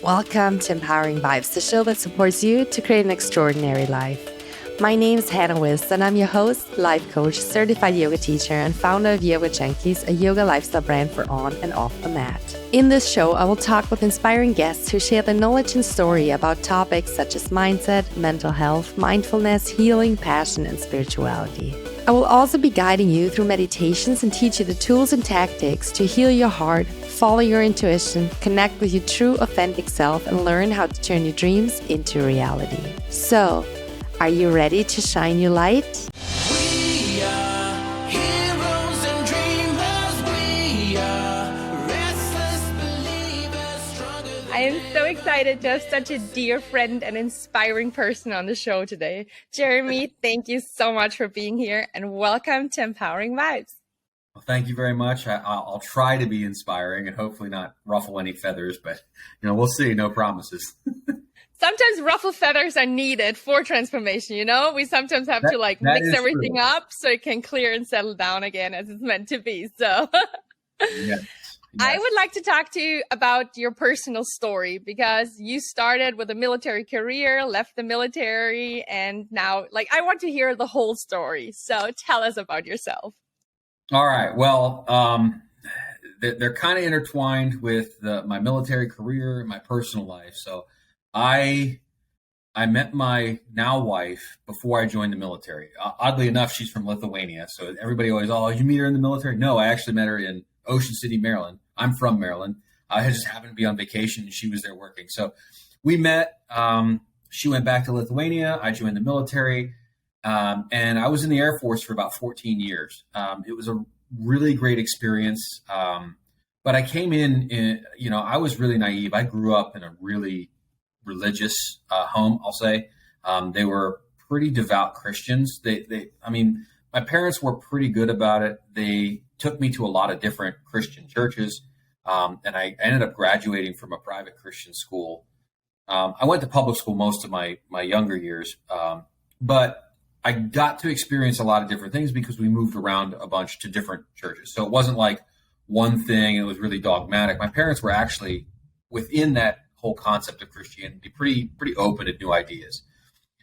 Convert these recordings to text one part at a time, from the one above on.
Welcome to Empowering Vibes, the show that supports you to create an extraordinary life. My name is Hannah Wiss, and I'm your host, life coach, certified yoga teacher, and founder of Yoga Junkies, a yoga lifestyle brand for on and off the mat. In this show, I will talk with inspiring guests who share their knowledge and story about topics such as mindset, mental health, mindfulness, healing, passion, and spirituality. I will also be guiding you through meditations and teach you the tools and tactics to heal your heart, follow your intuition, connect with your true authentic self, and learn how to turn your dreams into reality. So, are you ready to shine your light? We are heroes and dreamers. We are restless believers, stronger than I am so excited to have such a dear friend and inspiring person on the show today. Jeremy, thank you so much for being here and welcome to Empowering Vibes. Well, thank you very much. I'll try to be inspiring and hopefully not ruffle any feathers, but we'll see. No promises. Sometimes ruffle feathers are needed for transformation, We sometimes have to mix everything up so it can clear and settle down again as it's meant to be. So Yes. I would like to talk to you about your personal story because you started with a military career, left the military, and now I want to hear the whole story. So tell us about yourself. All right. Well, they're kind of intertwined with my military career and my personal life. So I met my now wife before I joined the military. Oddly enough, she's from Lithuania. So everybody always, you meet her in the military? No, I actually met her in Ocean City, Maryland. I'm from Maryland. I just happened to be on vacation and she was there working. So we met. She went back to Lithuania. I joined the military. And I was in the Air Force for about 14 years. It was a really great experience. But I came in, I was really naive. I grew up in a really religious home, I'll say. They were pretty devout Christians. My parents were pretty good about it. They took me to a lot of different Christian churches. And I ended up graduating from a private Christian school. I went to public school most of my younger years. But I got to experience a lot of different things because we moved around a bunch to different churches. So it wasn't like one thing and it was really dogmatic. My parents were actually within that whole concept of Christianity pretty open to new ideas.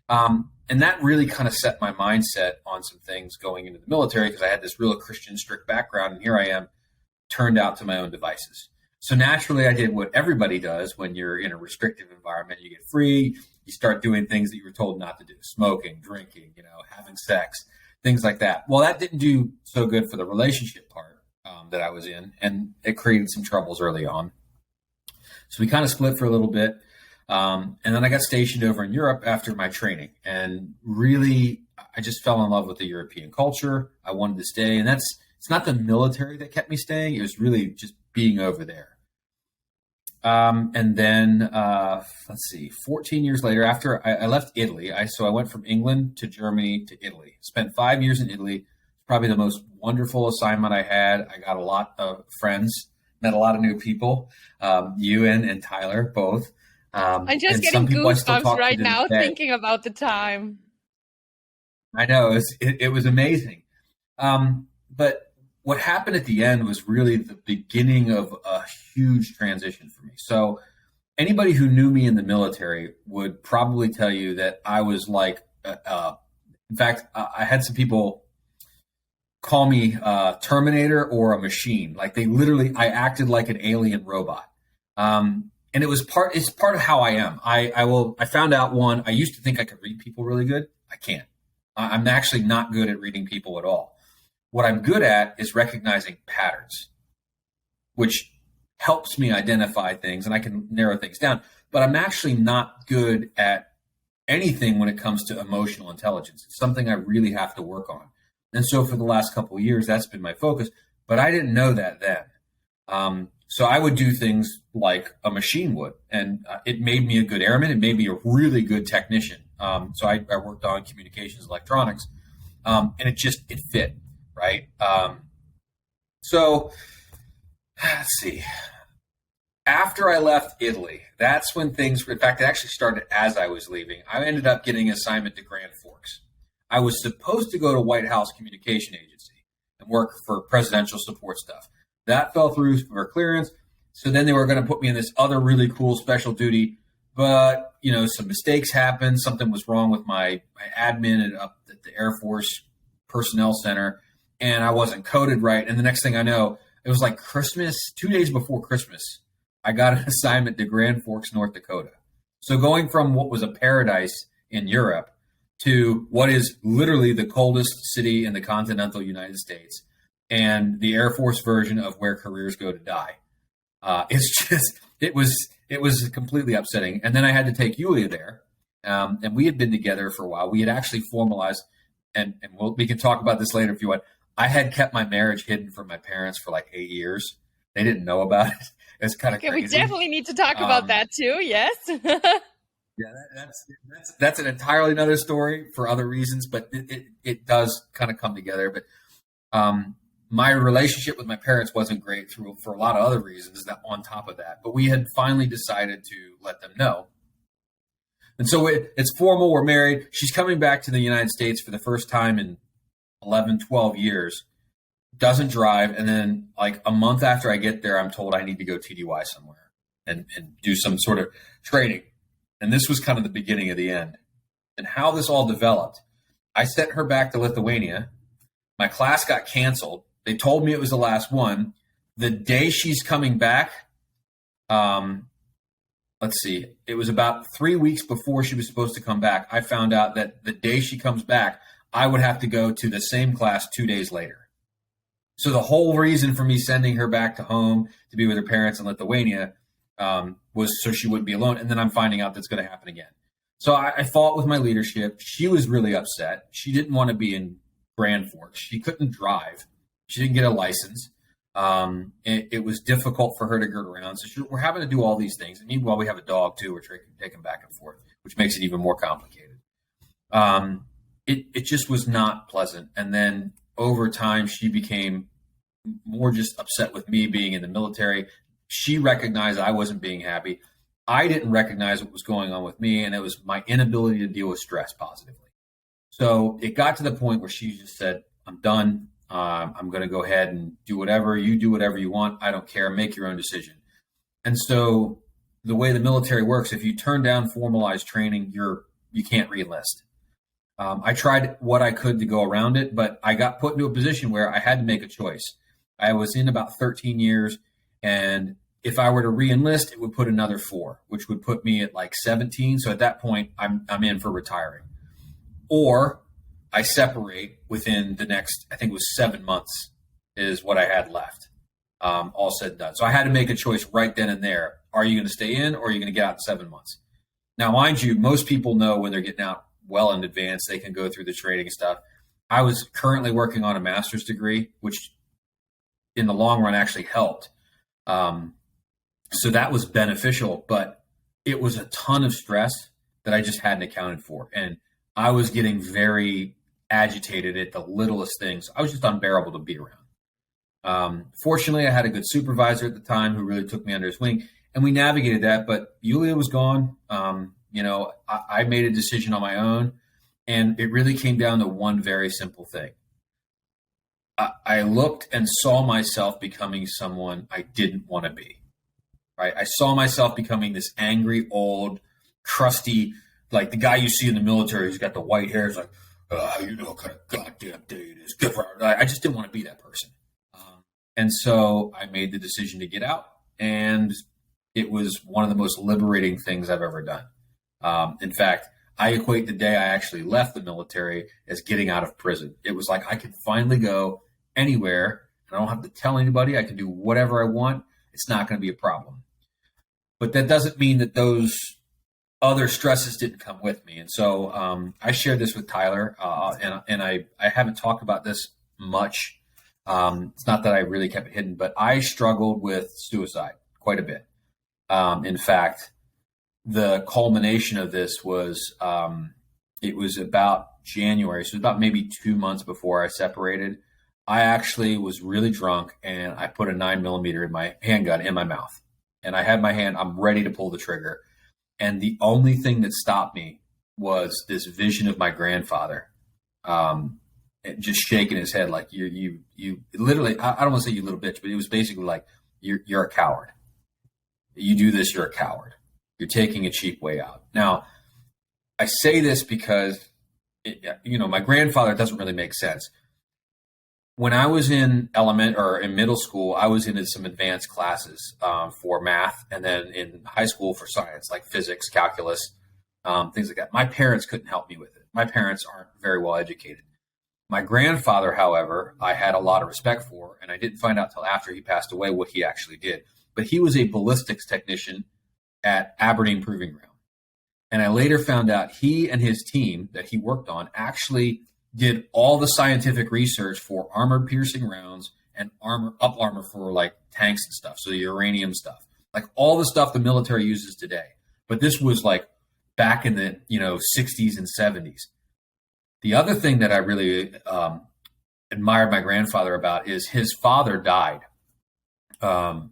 And that really kind of set my mindset on some things going into the military because I had this real Christian strict background. And here I am turned out to my own devices. So naturally I did what everybody does when you're in a restrictive environment. You get free. You start doing things that you were told not to do, smoking, drinking, having sex, things like that. Well, that didn't do so good for the relationship part that I was in, and it created some troubles early on. So we kind of split for a little bit. And then I got stationed over in Europe after my training. And really, I just fell in love with the European culture. I wanted to stay. And it's not the military that kept me staying. It was really just being over there. And then, 14 years later, after I left Italy, I went from England to Germany to Italy. Spent 5 years in Italy. Probably the most wonderful assignment I had. I got a lot of friends, met a lot of new people. You and Tyler both. I'm just getting goosebumps right now thinking about the time. I know it was amazing. But what happened at the end was really the beginning of a huge transition for me. So anybody who knew me in the military would probably tell you that I was like, in fact, I had some people call me Terminator or a machine. Like I acted like an alien robot. And it's part of how I am. I found out I used to think I could read people really good. I can't. I'm actually not good at reading people at all. What I'm good at is recognizing patterns, which helps me identify things and I can narrow things down. But I'm actually not good at anything when it comes to emotional intelligence. It's something I really have to work on. And so for the last couple of years, that's been my focus. But I didn't know that then. So I would do things like a machine would. And it made me a good airman. It made me a really good technician. So I worked on communications electronics. And it fit. Right. So let's see. After I left Italy, that's when in fact, it actually started as I was leaving. I ended up getting an assignment to Grand Forks. I was supposed to go to White House Communication Agency and work for presidential support stuff. That fell through for clearance. So then they were going to put me in this other really cool special duty, but some mistakes happened. Something was wrong with my admin up at the Air Force Personnel Center, and I wasn't coded right. And the next thing I know, it was like Christmas, 2 days before Christmas, I got an assignment to Grand Forks, North Dakota. So going from what was a paradise in Europe to what is literally the coldest city in the continental United States and the Air Force version of where careers go to die. It was completely upsetting. And then I had to take Yulia there. And we had been together for a while. We had actually formalized, and we can talk about this later if you want. I had kept my marriage hidden from my parents for like 8 years. They didn't know about it. It's kind of crazy. We definitely need to talk about that too. Yes. Yeah, that's an entirely another story for other reasons, but it does kind of come together. But my relationship with my parents wasn't great for a lot of other reasons that on top of that. But we had finally decided to let them know. And so it's formal. We're married. She's coming back to the United States for the first time in 11, 12 years. Doesn't drive. And then like a month after I get there, I'm told I need to go TDY somewhere and do some sort of training. And this was kind of the beginning of the end. And how this all developed, I sent her back to Lithuania. My class got canceled. They told me it was the last one. The day she's coming back, let's see, it was about 3 weeks before she was supposed to come back. I found out that the day she comes back, I would have to go to the same class 2 days later. So the whole reason for me sending her back to home to be with her parents in Lithuania was so she wouldn't be alone. And then I'm finding out that's going to happen again. So I fought with my leadership. She was really upset. She didn't want to be in Grand Forks. She couldn't drive. She didn't get a license. It was difficult for her to get around. So we're having to do all these things. And meanwhile, we have a dog too. We're taking back and forth, which makes it even more complicated. It just was not pleasant. And then over time, she became more just upset with me being in the military. She recognized I wasn't being happy. I didn't recognize what was going on with me, and it was my inability to deal with stress positively. So it got to the point where she just said, I'm done. I'm going to go ahead and do whatever. You do whatever you want. I don't care. Make your own decision. And so the way the military works, if you turn down formalized training, you can't re-enlist. I tried what I could to go around it, but I got put into a position where I had to make a choice. I was in about 13 years, and if I were to re-enlist, it would put another 4, which would put me at like 17. So at that point, I'm in for retiring. Or I separate within the next, I think it was 7 months is what I had left, all said and done. So I had to make a choice right then and there. Are you going to stay in, or are you going to get out in 7 months? Now, mind you, most people know when they're getting out well in advance, they can go through the training stuff. I was currently working on a master's degree, which in the long run actually helped. So that was beneficial, but it was a ton of stress that I just hadn't accounted for. And I was getting very agitated at the littlest things. I was just unbearable to be around. Fortunately, I had a good supervisor at the time who really took me under his wing, and we navigated that. But Yulia was gone. I made a decision on my own, and it really came down to one very simple thing. I looked and saw myself becoming someone I didn't want to be. Right? I saw myself becoming this angry, old, crusty, like the guy you see in the military who's got the white hair. Is like, you know what kind of goddamn day it is. Good for her. I just didn't want to be that person. And so I made the decision to get out, and it was one of the most liberating things I've ever done. In fact, I equate the day I actually left the military as getting out of prison. It was like I could finally go anywhere. I don't have to tell anybody. I can do whatever I want. It's not going to be a problem. But that doesn't mean that those other stresses didn't come with me. And so I shared this with Tyler, and I haven't talked about this much. It's not that I really kept it hidden, but I struggled with suicide quite a bit. In fact, the culmination of this was it was about January. So it was about maybe 2 months before I separated. I actually was really drunk, and I put a 9mm in my handgun in my mouth. And I had my hand, I'm ready to pull the trigger. And the only thing that stopped me was this vision of my grandfather just shaking his head like you literally, I don't want to say you little bitch, but it was basically like, you're a coward. you do this, you're a coward. You're taking a cheap way out. Now, I say this because, my grandfather doesn't really make sense. When I was in in middle school, I was in some advanced classes for math, and then in high school for science, like physics, calculus, things like that. My parents couldn't help me with it. My parents aren't very well educated. My grandfather, however, I had a lot of respect for, and I didn't find out till after he passed away what he actually did. But he was a ballistics technician at Aberdeen Proving Ground. And I later found out he and his team that he worked on actually did all the scientific research for armor piercing rounds and up armor for like tanks and stuff. So the uranium stuff, like all the stuff the military uses today. But this was like back in the 60s and 70s. The other thing that I really admired my grandfather about is his father died.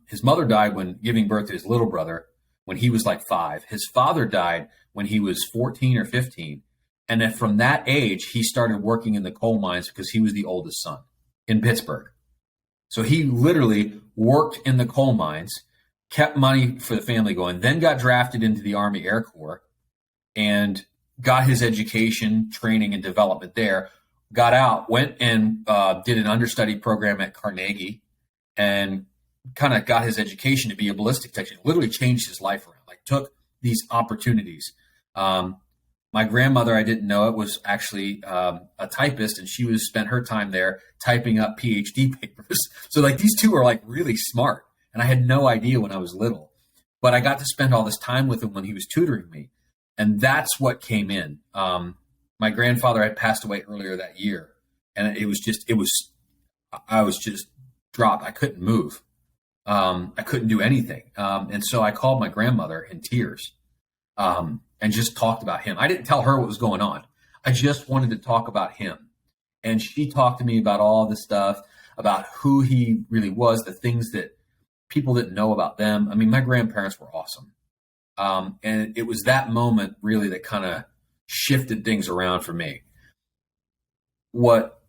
His mother died when giving birth to his little brother when he was like 5. His father died when he was 14 or 15. And then from that age, he started working in the coal mines because he was the oldest son in Pittsburgh. So he literally worked in the coal mines, kept money for the family going, then got drafted into the Army Air Corps and got his education, training, and development there, got out, went and did an understudy program at Carnegie, and kind of got his education to be a ballistic technician. Literally changed his life around, like took these opportunities. My grandmother, I didn't know it, was actually a typist, and she spent her time there typing up PhD papers. So like these two are like really smart, and I had no idea when I was little. But I got to spend all this time with him when he was tutoring me. And that's what came in. My grandfather had passed away earlier that year, and I was just dropped. I couldn't move. I couldn't do anything. And so I called my grandmother in tears and just talked about him. I didn't tell her what was going on. I just wanted to talk about him. And she talked to me about all this stuff, about who he really was, the things that people didn't know about them. I mean, my grandparents were awesome. And it was that moment really that kind of shifted things around for me. What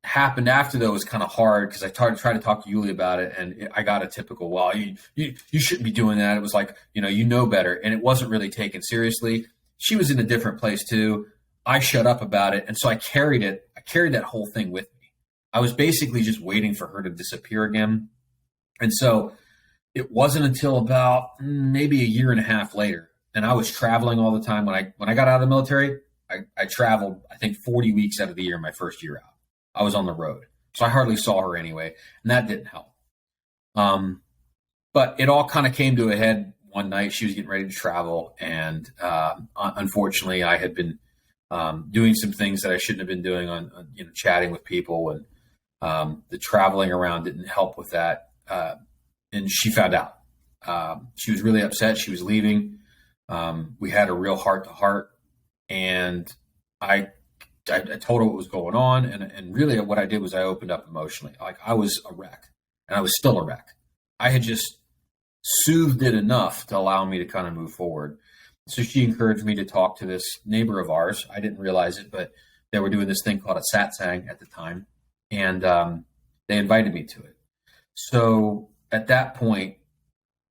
happened after though was kind of hard because I tried to talk to Yulia about it, and I got a typical, well, you shouldn't be doing that. It was like, you know better. And it wasn't really taken seriously. She was in a different place too. I shut up about it. And so I carried that whole thing with me. I was basically just waiting for her to disappear again. And so it wasn't until about maybe a year and a half later, and I was traveling all the time. When I got out of the military, I traveled, I think 40 weeks out of the year, my first year out. I was on the road. So I hardly saw her anyway, and that didn't help. But it all kind of came to a head one night. She was getting ready to travel, and unfortunately I had been doing some things that I shouldn't have been doing on chatting with people, and the traveling around didn't help with that. And she found out. She was really upset. She was leaving. We had a real heart-to-heart, and I told her what was going on, and really what I did was I opened up emotionally. Like I was a wreck, and I was still a wreck. I had just soothed it enough to allow me to kind of move forward. So she encouraged me to talk to this neighbor of ours. I didn't realize it, but they were doing this thing called a satsang at the time, and they invited me to it. So at that point,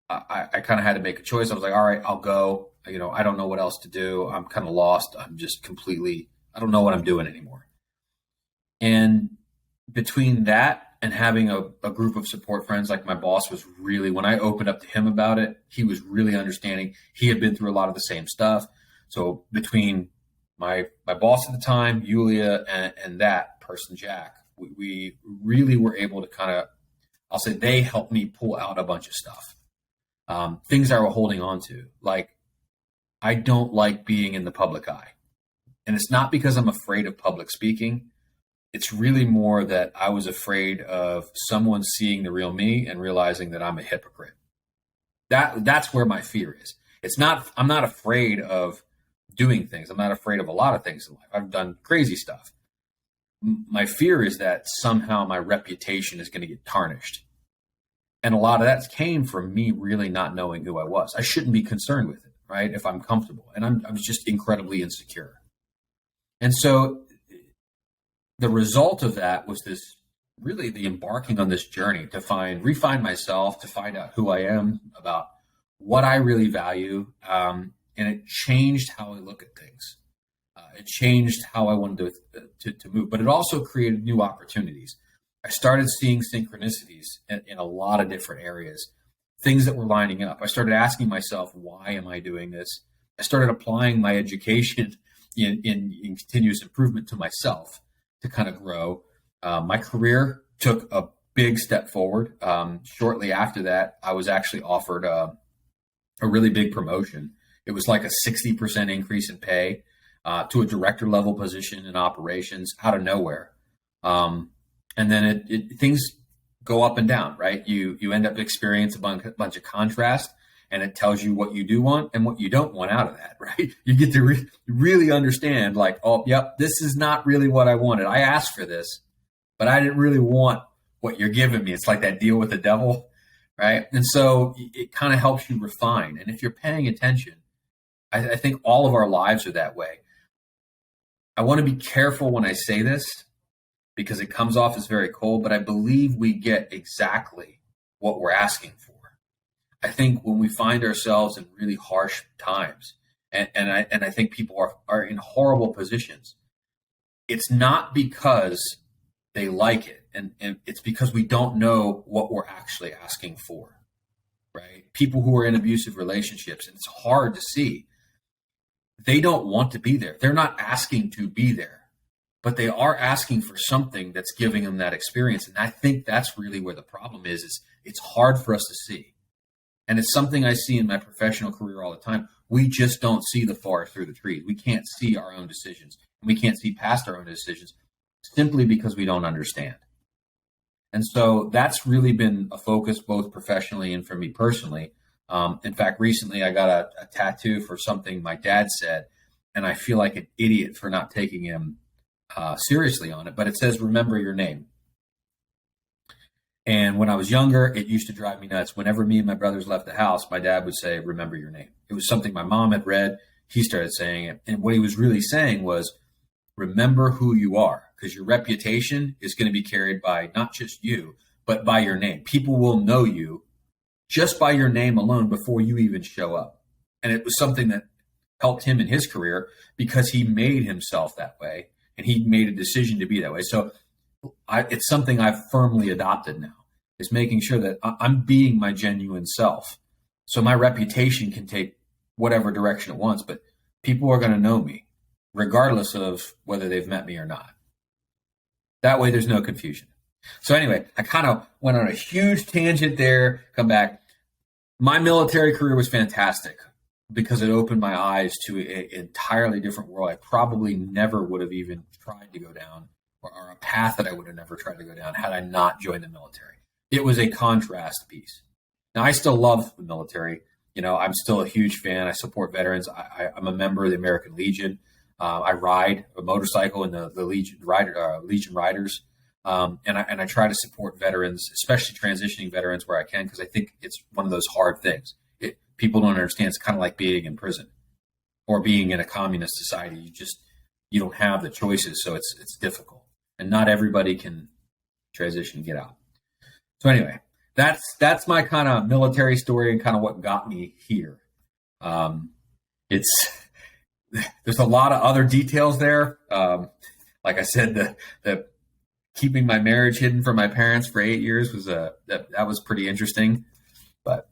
I kind of had to make a choice. I was like, all right, I'll go. I don't know what else to do. I'm kind of lost. I'm just completely, I don't know what I'm doing anymore. And between that and having a group of support friends, like my boss was really, when I opened up to him about it, he was really understanding. He had been through a lot of the same stuff. So between my boss at the time, Yulia, and that person, Jack, we really were able to kind of, I'll say they helped me pull out a bunch of stuff. Things I were holding on to. Like, I don't like being in the public eye. And it's not because I'm afraid of public speaking. It's really more that I was afraid of someone seeing the real me and realizing that I'm a hypocrite. That's where my fear is. I'm not afraid of doing things. I'm not afraid of a lot of things in life. I've done crazy stuff. My fear is that somehow my reputation is going to get tarnished. And a lot of that came from me really not knowing who I was. I shouldn't be concerned with it, right? If I'm comfortable. And I was just incredibly insecure. And so the result of that was the embarking on this journey to refine myself, to find out who I am, about what I really value, and it changed how I look at things. It changed how I wanted to move, but it also created new opportunities. I started seeing synchronicities in a lot of different areas, things that were lining up. I started asking myself, why am I doing this? I started applying my education in continuous improvement to myself to kind of grow. My career took a big step forward. Shortly after that, I was actually offered a really big promotion. It was like a 60% increase in pay to a director level position in operations out of nowhere. And then things go up and down, right? You end up experiencing a bunch of contrast, and it tells you what you do want and what you don't want out of that, right? You get to really understand, like, oh, yep, this is not really what I wanted. I asked for this, but I didn't really want what you're giving me. It's like that deal with the devil, right? And so it kind of helps you refine. And if you're paying attention, I think all of our lives are that way. I want to be careful when I say this because it comes off as very cold, but I believe we get exactly what we're asking for. I think when we find ourselves in really harsh times, and I think people are in horrible positions, it's not because they like it, and it's because we don't know what we're actually asking for, right? People who are in abusive relationships, and it's hard to see, they don't want to be there. They're not asking to be there, but they are asking for something that's giving them that experience. And I think that's really where the problem is it's hard for us to see. And it's something I see in my professional career all the time. We just don't see the forest through the trees. We can't see our own decisions. And we can't see past our own decisions simply because we don't understand. And so that's really been a focus both professionally and for me personally. In fact, recently I got a tattoo for something my dad said, and I feel like an idiot for not taking him seriously on it. But it says, "Remember your name." And when I was younger, it used to drive me nuts. Whenever me and my brothers left the house, my dad would say, "Remember your name." It was something my mom had read. He started saying it. And what he was really saying was, remember who you are, because your reputation is going to be carried by not just you, but by your name. People will know you just by your name alone before you even show up. And it was something that helped him in his career because he made himself that way and he made a decision to be that way. So it's something I've firmly adopted now, is making sure that I'm being my genuine self. So my reputation can take whatever direction it wants, but people are going to know me regardless of whether they've met me or not. That way there's no confusion. So anyway, I kind of went on a huge tangent there, come back. My military career was fantastic because it opened my eyes to an entirely different world I probably never would have even tried to go down, or a path that I would have never tried to go down had I not joined the military. It was a contrast piece. Now, I still love the military. You know, I'm still a huge fan. I support veterans. I'm a member of the American Legion. I ride a motorcycle in the Legion Riders. And I try to support veterans, especially transitioning veterans where I can, because I think it's one of those hard things. People don't understand. It's kind of like being in prison or being in a communist society. You don't have the choices, so it's difficult. And not everybody can transition and get out. So anyway, that's my kind of military story and kind of what got me here. There's a lot of other details there. Like I said, the keeping my marriage hidden from my parents for 8 years was that was pretty interesting. But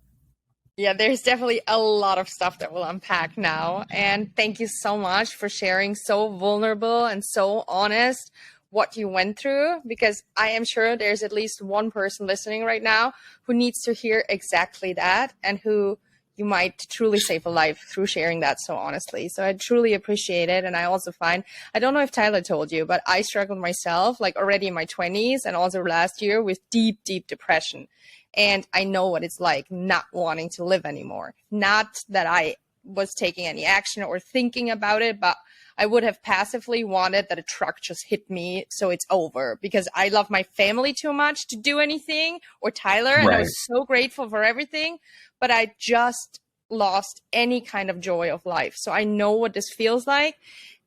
yeah, there's definitely a lot of stuff that we'll unpack now. And thank you so much for sharing so vulnerable and so honest what you went through, because I am sure there's at least one person listening right now who needs to hear exactly that, and who you might truly save a life through sharing that so honestly. So I truly appreciate it. And I also find, I don't know if Tyler told you, but I struggled myself, like already in my 20s and also last year, with deep, deep depression. And I know what it's like not wanting to live anymore. Not that I was taking any action or thinking about it, but I would have passively wanted that a truck just hit me so it's over, because I love my family too much to do anything, or Tyler, and I was so grateful for everything, but I just lost any kind of joy of life. So I know what this feels like.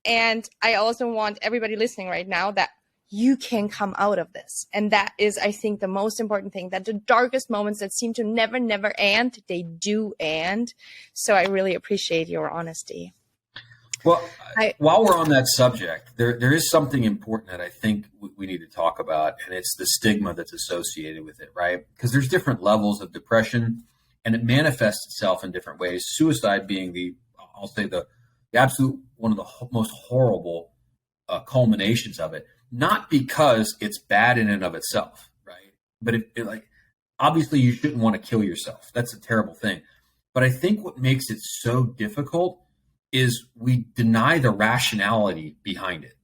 And I also want everybody listening right now that you can come out of this. And that is, I think, the most important thing, that the darkest moments that seem to never end, they do end. So I really appreciate your honesty. Well, while we're on that subject, there is something important that I think we need to talk about, and it's the stigma that's associated with it, right? Because there's different levels of depression, and it manifests itself in different ways. Suicide being the absolute one of the most horrible culminations of it. Not because it's bad in and of itself, right? But obviously you shouldn't want to kill yourself. That's a terrible thing. But I think what makes it so difficult is we deny the rationality behind it,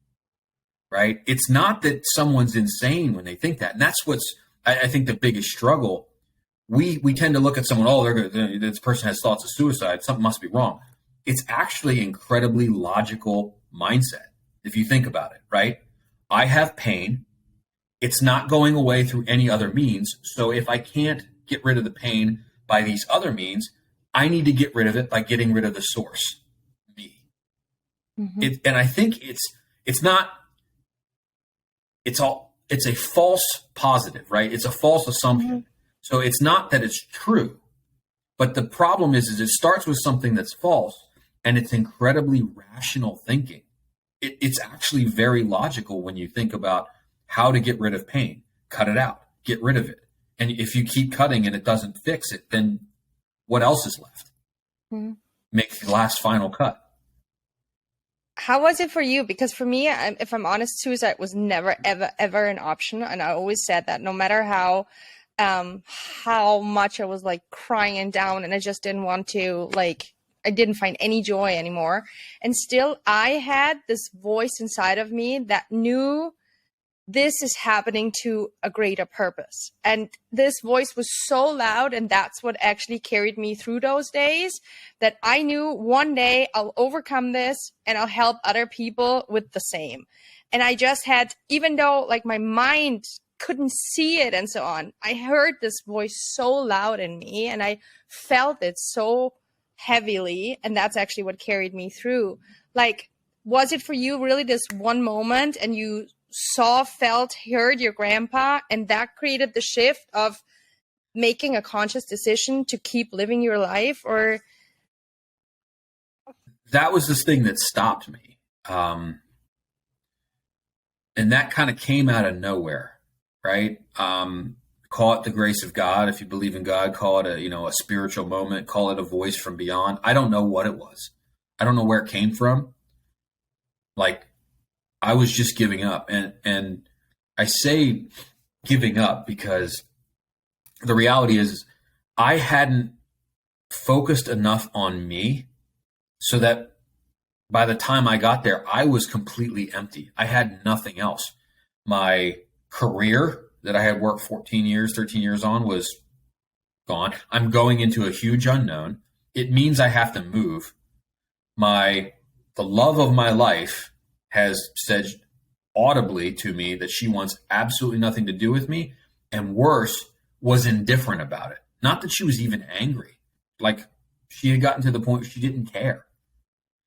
right? It's not that someone's insane when they think that. And that's what's, I think, the biggest struggle. We tend to look at someone, oh, they're good. This person has thoughts of suicide. Something must be wrong. It's actually incredibly logical mindset, if you think about it, right? I have pain. It's not going away through any other means. So if I can't get rid of the pain by these other means, I need to get rid of it by getting rid of the source. Mm-hmm. And I think it's a false positive, right? It's a false assumption. Mm-hmm. So it's not that it's true, but the problem is it starts with something that's false, and it's incredibly rational thinking. It's actually very logical when you think about how to get rid of pain. Cut it out, get rid of it. And if you keep cutting and it doesn't fix it, then what else is left? Mm-hmm. Make the last final cut. How was it for you? Because for me, if I'm honest, suicide was never, ever an option. And I always said that no matter how much I was like crying and down, and I just didn't want to, I didn't find any joy anymore. And still I had this voice inside of me that knew this is happening to a greater purpose. And this voice was so loud, and that's what actually carried me through those days, that I knew one day I'll overcome this and I'll help other people with the same. And I just had, even though my mind couldn't see it and so on, I heard this voice so loud in me, and I felt it so heavily. And that's actually what carried me through. Was it for you really this one moment, and you saw, felt, heard your grandpa, and that created the shift of making a conscious decision to keep living your life? Or that was this thing that stopped me, and that kind of came out of nowhere, right? Call it the grace of God if you believe in God. Call it a spiritual moment. Call it a voice from beyond. I don't know what it was. I don't know where it came from. I was just giving up. And I say giving up because the reality is I hadn't focused enough on me so that by the time I got there, I was completely empty. I had nothing else. My career that I had worked 13 years on was gone. I'm going into a huge unknown. It means I have to move. The love of my life has said audibly to me that she wants absolutely nothing to do with me, and worse, was indifferent about it. Not that she was even angry. She had gotten to the point where she didn't care.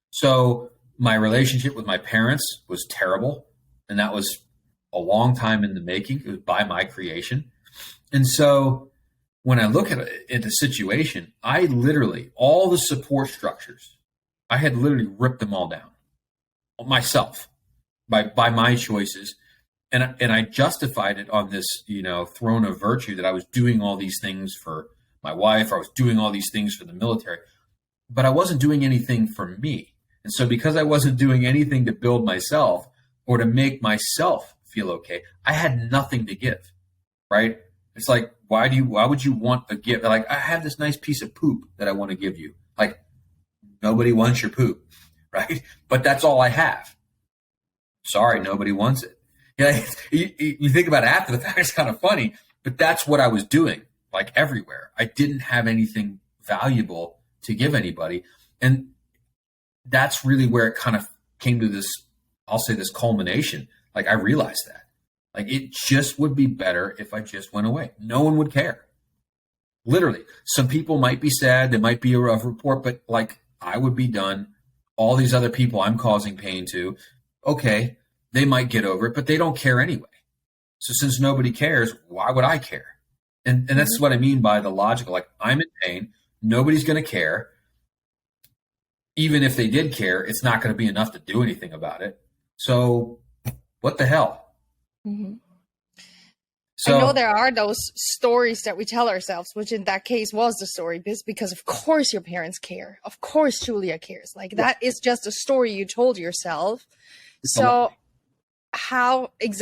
So my relationship with my parents was terrible, and that was a long time in the making. It was by my creation. And so when I look at the situation, I literally, all the support structures, I had literally ripped them all down myself by my choices. And I justified it on this, throne of virtue, that I was doing all these things for my wife. I was doing all these things for the military, but I wasn't doing anything for me. And so because I wasn't doing anything to build myself or to make myself feel okay, I had nothing to give, right? It's why would you want a gift? I have this nice piece of poop that I want to give you. Nobody wants your poop, right? But that's all I have. Sorry, nobody wants it. You think about it after the fact, it's kind of funny, but that's what I was doing, everywhere. I didn't have anything valuable to give anybody. And that's really where it kind of came to this, I'll say, this culmination. I realized that. It just would be better if I just went away. No one would care. Literally. Some people might be sad. There might be a rough report, but I would be done. All these other people I'm causing pain to, okay, they might get over it, but they don't care anyway. So since nobody cares, why would I care? And that's what I mean by the logical, like, I'm in pain. Nobody's going to care. Even if they did care, it's not going to be enough to do anything about it. So what the hell? Mm-hmm. So, I know there are those stories that we tell ourselves, which in that case was the story, because of course your parents care. Of course Julia cares. Like, that is just a story you told yourself. So how did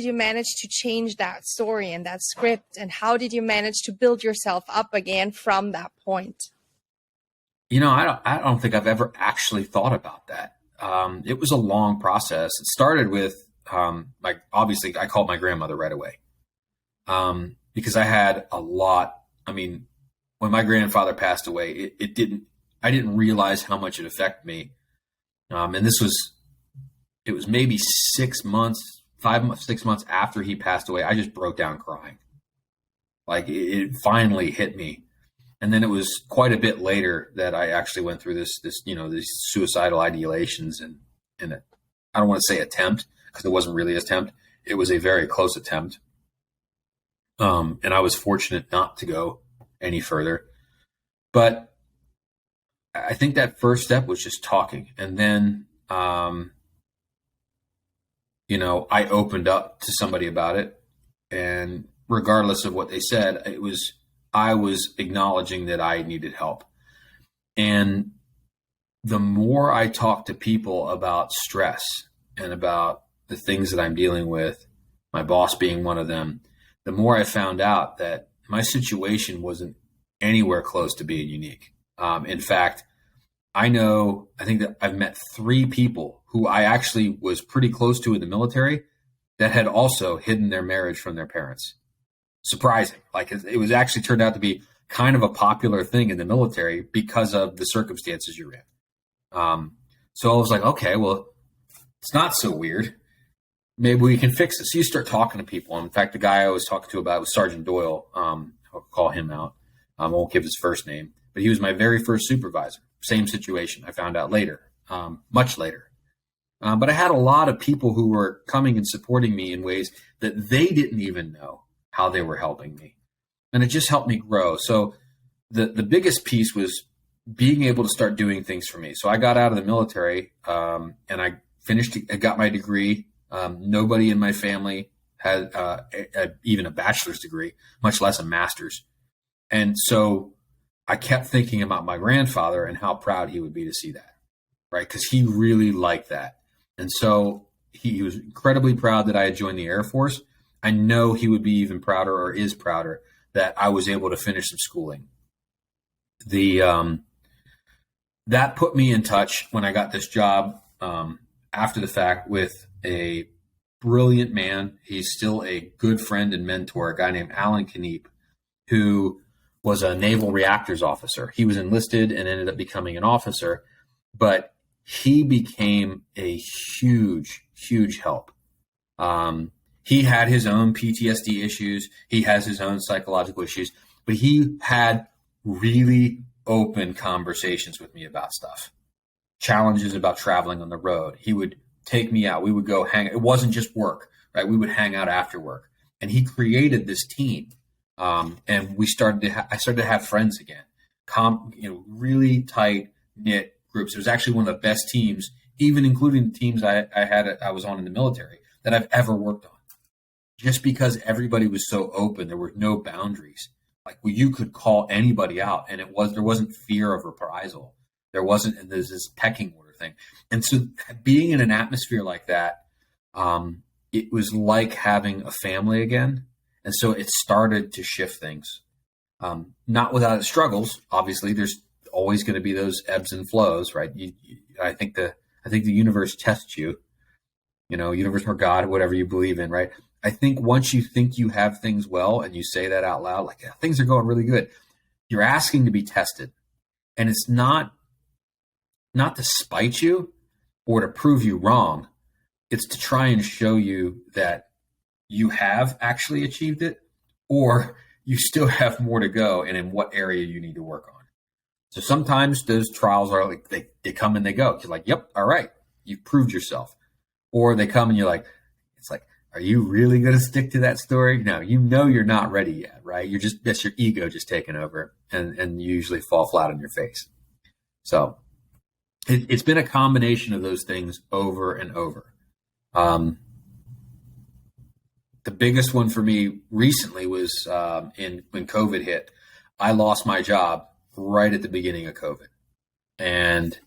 you manage to change that story and that script? And how did you manage to build yourself up again from that point? I don't think I've ever actually thought about that. It was a long process. It started with, obviously I called my grandmother right away. Because I had a lot. I mean, when my grandfather passed away, I didn't realize how much it affected me. And it was maybe 6 months, 6 months after he passed away. I just broke down crying. Like, it finally hit me. And then it was quite a bit later that I actually went through these suicidal ideations and I don't want to say attempt, because it wasn't really an attempt. It was a very close attempt. And I was fortunate not to go any further. But I think that first step was just talking. And then, I opened up to somebody about it. And regardless of what they said, I was acknowledging that I needed help. And the more I talked to people about stress and about the things that I'm dealing with, my boss being one of them, the more I found out that my situation wasn't anywhere close to being unique. In fact, I think that I've met 3 people who I actually was pretty close to in the military that had also hidden their marriage from their parents. Surprising. Like, it was actually turned out to be kind of a popular thing in the military because of the circumstances you're in. So I was like, okay, well, it's not so weird. Maybe we can fix it. So you start talking to people. In fact, the guy I was talking to about was Sergeant Doyle. I'll call him out. I won't give his first name, but he was my very first supervisor. Same situation. I found out later, much later. But I had a lot of people who were coming and supporting me in ways that they didn't even know how they were helping me. And it just helped me grow. So the biggest piece was being able to start doing things for me. So I got out of the military and I got my degree. Nobody in my family had even a bachelor's degree, much less a master's. And so I kept thinking about my grandfather and how proud he would be to see that, right? Because he really liked that. And so he was incredibly proud that I had joined the Air Force. I know he would be even prouder, or is prouder, that I was able to finish some schooling. That put me in touch when I got this job after the fact with a brilliant man. He's still a good friend and mentor, a guy named Alan Kneep, who was a naval reactors officer. He was enlisted and ended up becoming an officer, but he became a huge, huge help. He had his own PTSD issues. He has his own psychological issues, but he had really open conversations with me about stuff, challenges about traveling on the road. He would take me out. We would go hang. It wasn't just work, right? We would hang out after work, and he created this team. And I started to have friends again, really tight knit groups. It was actually one of the best teams, even including the teams I was on in the military, that I've ever worked on. Just because everybody was so open, there were no boundaries. Like, you could call anybody out, and there wasn't fear of reprisal. There's this pecking order thing. And so being in an atmosphere like that, it was like having a family again. And so it started to shift things, not without its struggles. Obviously, there's always going to be those ebbs and flows, right? I think the universe tests you, universe or God, whatever you believe in, right? I think once you think you have things well and you say that out loud, like, things are going really good, you're asking to be tested. And it's not to spite you or to prove you wrong. It's to try and show you that you have actually achieved it, or you still have more to go, and in what area you need to work on. So sometimes those trials are like, they come and they go. You're like, yep, all right. you've proved yourself. Or they come and you're like, it's like, are you really going to stick to that story? No, you're not ready yet, right? That's your ego just taking over, and you usually fall flat on your face. So it's been a combination of those things over and over. The biggest one for me recently was when COVID hit. I lost my job right at the beginning of COVID. And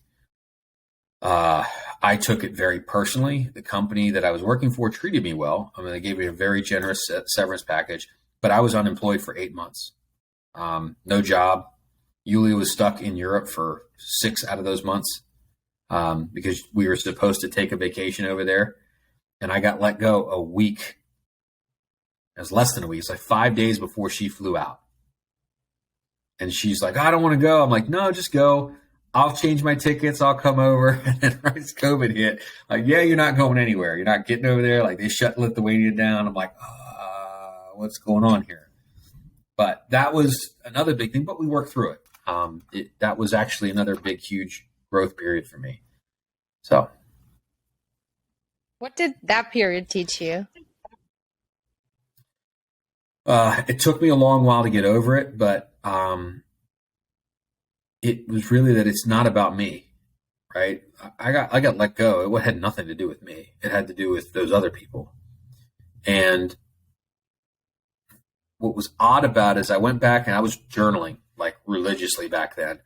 I took it very personally. The company that I was working for treated me well. I mean, they gave me a very generous severance package, but I was unemployed for 8 months. No job. Yulia was stuck in Europe for 6 out of those months because we were supposed to take a vacation over there. And I got let go a week. It was less than a week. It's like 5 days before she flew out. And she's like, I don't want to go. I'm like, no, just go. I'll change my tickets. I'll come over. And then right as COVID hit, like, yeah, you're not going anywhere. You're not getting over there. Like, they shut Lithuania down. I'm like, what's going on here? But that was another big thing, but we worked through it. That was actually another big, huge growth period for me. So. What did that period teach you? It took me a long while to get over it, but it was really that it's not about me, right? I got let go. It had nothing to do with me. It had to do with those other people. And what was odd about it is I went back and I was journaling like religiously back then.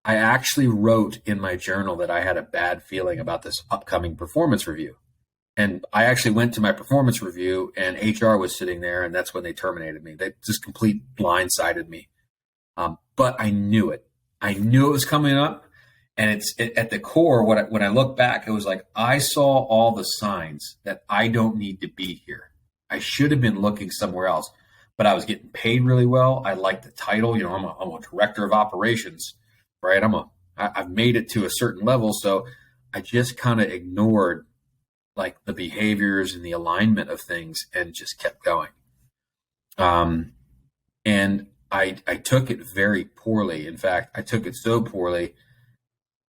I actually wrote in my journal that I had a bad feeling about this upcoming performance review. And I actually went to my performance review and HR was sitting there, and that's when they terminated me. They just complete blindsided me. But I knew it. I knew it was coming up. And at the core, when I look back, it was like, I saw all the signs that I don't need to be here. I should have been looking somewhere else, but I was getting paid really well. I liked the title. I'm a director of operations, right? I've made it to a certain level. So I just kind of ignored like the behaviors and the alignment of things and just kept going. And I took it very poorly. In fact, I took it so poorly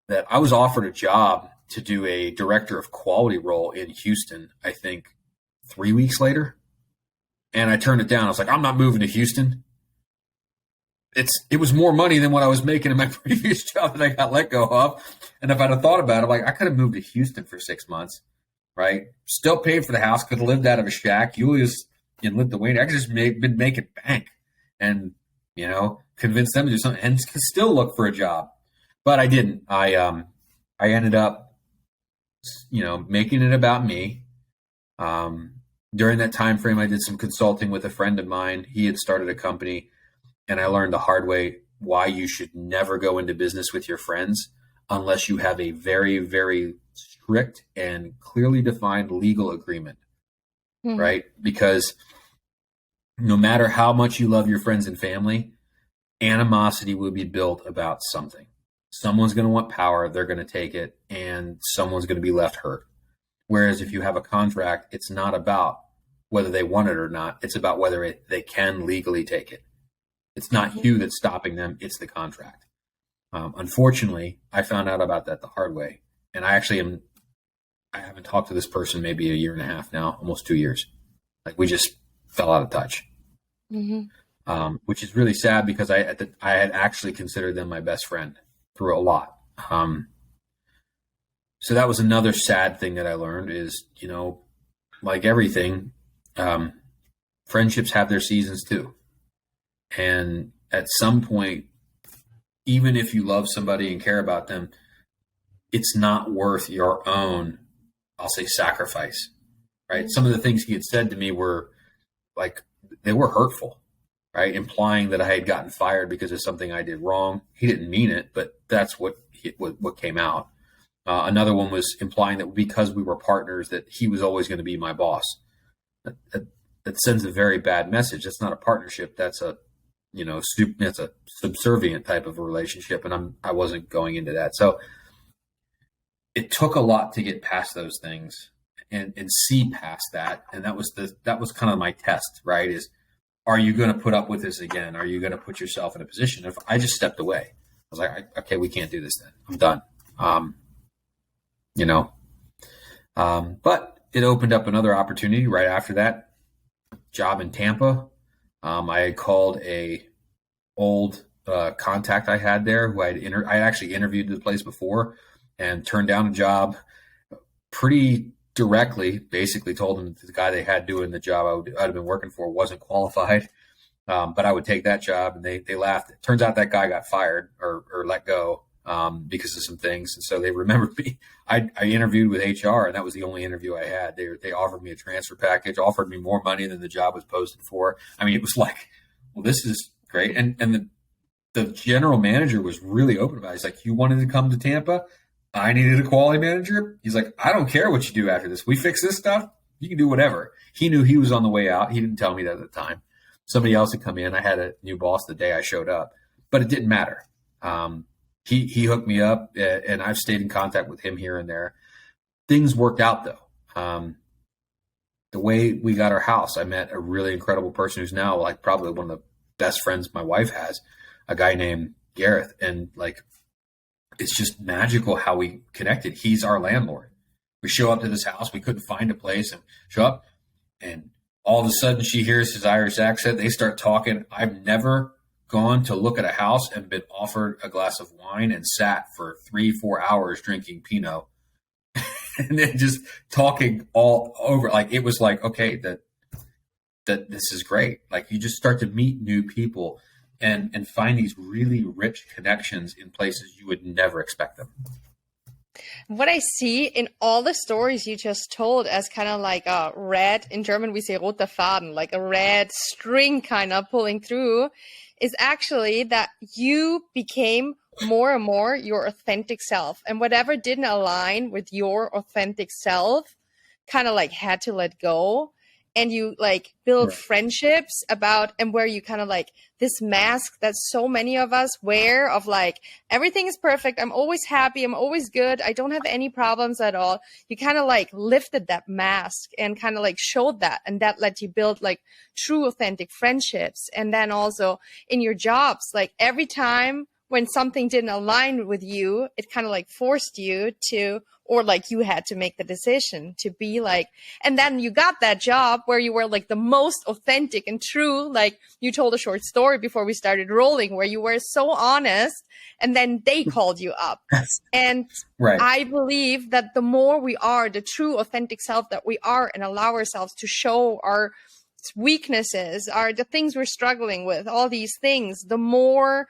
that I was offered a job to do a director of quality role in Houston, I think 3 weeks later. And I turned it down. I was like, I'm not moving to Houston. It was more money than what I was making in my previous job that I got let go of. And if I'd have thought about it, like I could have moved to Houston for 6 months, right? Still paid for the house, could have lived out of a shack. Julia's in Lithuania. I could just been making bank and, convince them to do something and still look for a job. But I didn't. I ended up, making it about me. During that time frame, I did some consulting with a friend of mine. He had started a company, and I learned the hard way why you should never go into business with your friends unless you have a very, very strict and clearly defined legal agreement, right? Because no matter how much you love your friends and family, animosity will be built about something. Someone's going to want power, they're going to take it, and someone's going to be left hurt. Whereas if you have a contract, it's not about whether they want it or not. It's about whether they can legally take it. It's not you that's stopping them. It's the contract. Unfortunately, I found out about that the hard way. And I haven't talked to this person maybe a year and a half now, almost 2 years. Like we just fell out of touch, which is really sad because I had actually considered them my best friend through a lot. So that was another sad thing that I learned is, like everything, friendships have their seasons too. And at some point, even if you love somebody and care about them, it's not worth your own, I'll say, sacrifice, right? Some of the things he had said to me were like, they were hurtful, right? Implying that I had gotten fired because of something I did wrong. He didn't mean it, but that's what came out. Another one was implying that because we were partners, that he was always going to be my boss. That sends a very bad message. That's not a partnership. That's that's a subservient type of a relationship. And I wasn't going into that. So it took a lot to get past those things and see past that. And that was kind of my test, right? Is, are you going to put up with this again? Are you going to put yourself in a position? If I just stepped away, I was like, okay, we can't do this then. I'm done. you know. But it opened up another opportunity right after that job in Tampa. I had called a old contact I had there who I actually interviewed the place before and turned down a job pretty directly. Basically told him that the guy they had doing the job I'd have been working for wasn't qualified, but I would take that job, and they laughed. It turns out that guy got fired or let go because of some things, and so they remembered me. I interviewed with HR, and that was the only interview I had. They offered me a transfer package, offered me more money than the job was posted for. I mean, it was like, well, this is great. And the general manager was really open about it. He's like, you wanted to come to Tampa? I needed a quality manager. He's like, I don't care what you do after this. We fix this stuff. You can do whatever. He knew he was on the way out. He didn't tell me that at the time. Somebody else had come in. I had a new boss the day I showed up, but it didn't matter. He hooked me up, and I've stayed in contact with him here and there. Things worked out, though. The way we got our house, I met a really incredible person who's now like probably one of the best friends my wife has, a guy named Gareth. And like, it's just magical how we connected. He's our landlord. We show up to this house. We couldn't find a place, and show up, and all of a sudden she hears his Irish accent. They start talking. I've never gone to look at a house and been offered a glass of wine and sat for 3-4 hours drinking Pinot and then just talking all over. Like, it was like, okay, that this is great. Like, you just start to meet new people and find these really rich connections in places you would never expect them. What I see in all the stories you just told as kind of like a red, in German we say roter Faden, like a red string kind of pulling through, is actually that you became more and more your authentic self. And whatever didn't align with your authentic self kind of like had to let go. And you like build friendships about, and where you kind of like this mask that so many of us wear of like, everything is perfect. I'm always happy. I'm always good. I don't have any problems at all. You kind of like lifted that mask and kind of like showed that. And that let you build like true authentic friendships. And then also in your jobs, like every time when something didn't align with you, it kind of like forced you to, or like you had to make the decision to be like, and then you got that job where you were like the most authentic and true. Like, you told a short story before we started rolling where you were so honest, and then they called you up. And I believe that the more we are the true authentic self that we are and allow ourselves to show our weaknesses, are the things we're struggling with, all these things, the more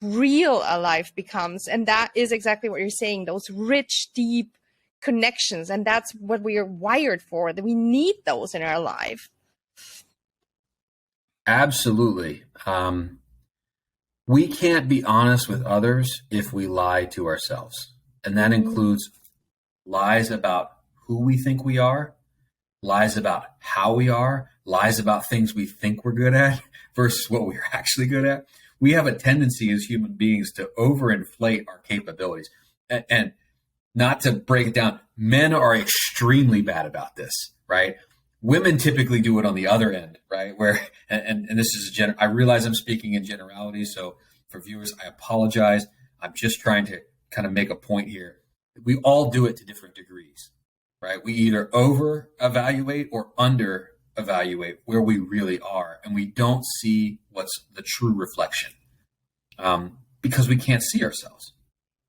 real a life becomes. And that is exactly what you're saying, those rich, deep connections. And that's what we are wired for, that we need those in our life. Absolutely. We can't be honest with others if we lie to ourselves. And that includes lies about who we think we are, lies about how we are, lies about things we think we're good at versus what we're actually good at. We have a tendency as human beings to overinflate our capabilities. And not to break it down, men are extremely bad about this, right? Women typically do it on the other end, right? Where, and this is I realize I'm speaking in generalities, so for viewers, I apologize. I'm just trying to kind of make a point here. We all do it to different degrees, right? We either over evaluate or under evaluate where we really are, and we don't see what's the true reflection because we can't see ourselves.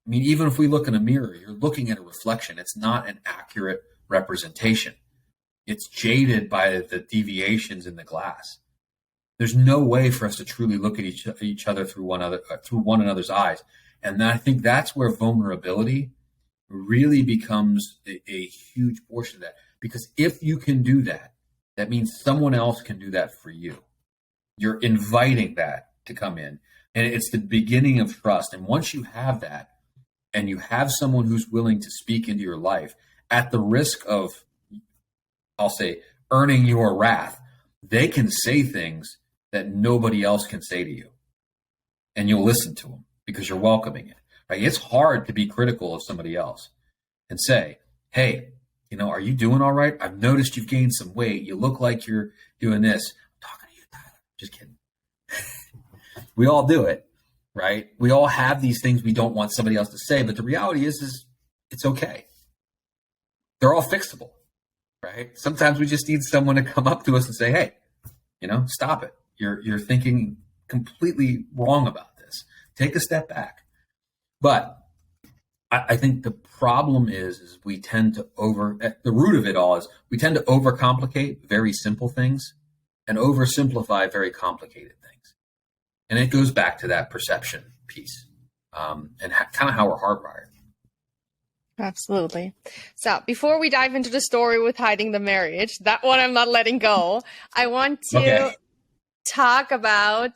I mean, even if we look in a mirror, you're looking at a reflection. It's not an accurate representation. It's jaded by the deviations in the glass. There's no way for us to truly look at each other through one another's eyes. And I think that's where vulnerability really becomes a huge portion of that. Because if you can do that, that means someone else can do that for you. You're inviting that to come in. And it's the beginning of trust. And once you have that, and you have someone who's willing to speak into your life at the risk of, I'll say, earning your wrath, they can say things that nobody else can say to you. And you'll listen to them because you're welcoming it. Right? It's hard to be critical of somebody else and say, hey, are you doing all right? I've noticed you've gained some weight. You look like you're doing this. I'm talking to you, Tyler. Just kidding. We all do it, right? We all have these things we don't want somebody else to say, but the reality is it's okay. they're all fixable, right? Sometimes we just need someone to come up to us and say, hey, stop it. You're thinking completely wrong about this. Take a step back. But I think the problem is we tend to the root of it all is we tend to overcomplicate very simple things and oversimplify very complicated things. And it goes back to that perception piece and kind of how we're hardwired. Absolutely. So before we dive into the story with hiding the marriage, that one I'm not letting go, I want to talk about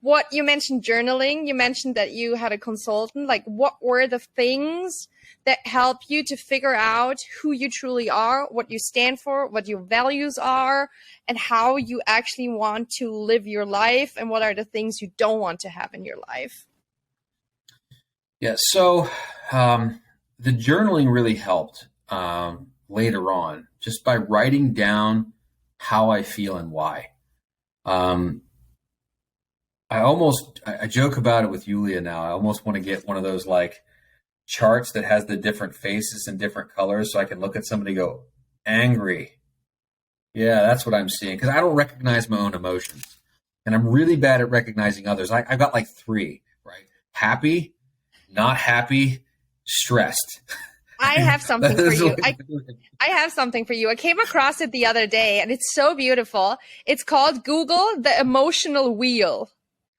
what you mentioned journaling. You mentioned that you had a consultant. Like, what were the things that help you to figure out who you truly are, what you stand for, what your values are, and how you actually want to live your life, and what are the things you don't want to have in your life? Yeah, so the journaling really helped later on, just by writing down how I feel and why. I joke about it with Yulia now. I almost want to get one of those like charts that has the different faces and different colors so I can look at somebody and go, angry. Yeah, that's what I'm seeing. Because I don't recognize my own emotions. And I'm really bad at recognizing others. I've got like 3, right? Happy, not happy, stressed. I have something for you. I have something for you. I came across it the other day, and it's so beautiful. It's called Google the Emotional Wheel,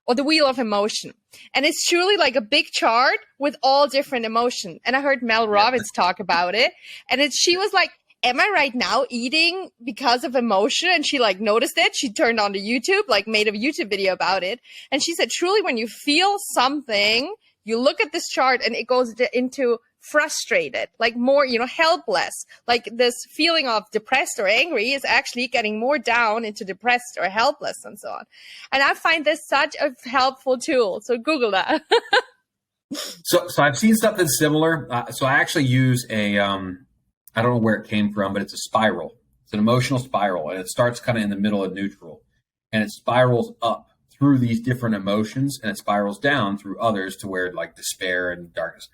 or the Wheel of Emotion. And it's truly like a big chart with all different emotion. And I heard Mel Robbins talk about it. And she was like, am I right now eating because of emotion? And she like noticed it. She turned on to YouTube, like made a YouTube video about it. And she said, truly, when you feel something, you look at this chart and it goes into frustrated, like more, helpless. Like this feeling of depressed or angry is actually getting more down into depressed or helpless and so on. And I find this such a helpful tool. So Google that. So I've seen something similar. So I actually use I don't know where it came from, but it's a spiral. It's an emotional spiral, and it starts kind of in the middle of neutral, and it spirals up through these different emotions, and it spirals down through others to where like despair and darkness.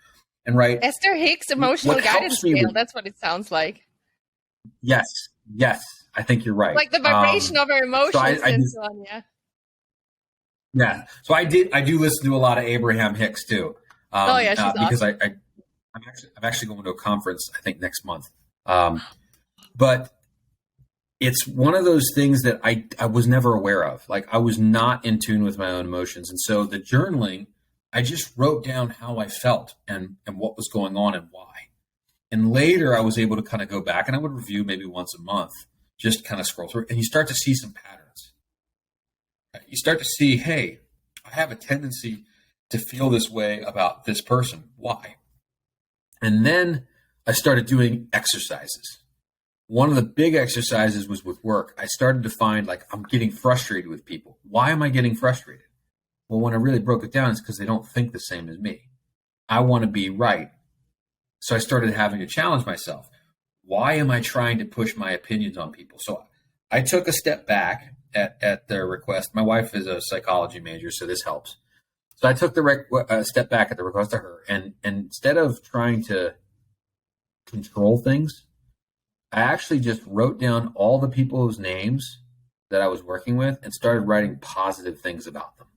And right, Esther Hicks emotional guidance scale. That's what it sounds like. Yes, I think you're right. Like the vibration of our emotions and so on. Yeah. So I do listen to a lot of Abraham Hicks too. She's awesome. Because I'm actually going to a conference, I think, next month. But it's one of those things that I was never aware of. Like, I was not in tune with my own emotions. And so the journaling, I just wrote down how I felt and what was going on and why. And later I was able to kind of go back, and I would review maybe once a month, just kind of scroll through, and you start to see some patterns. You start to see, hey, I have a tendency to feel this way about this person. Why? And then I started doing exercises. One of the big exercises was with work. I started to find, like, I'm getting frustrated with people. Why am I getting frustrated? Well, when I really broke it down, it's because they don't think the same as me. I want to be right. So I started having to challenge myself. Why am I trying to push my opinions on people? So I took a step back at their request. My wife is a psychology major, so this helps. So I took the step back at the request of her, and instead of trying to control things, I actually just wrote down all the people's names that I was working with and started writing positive things about them.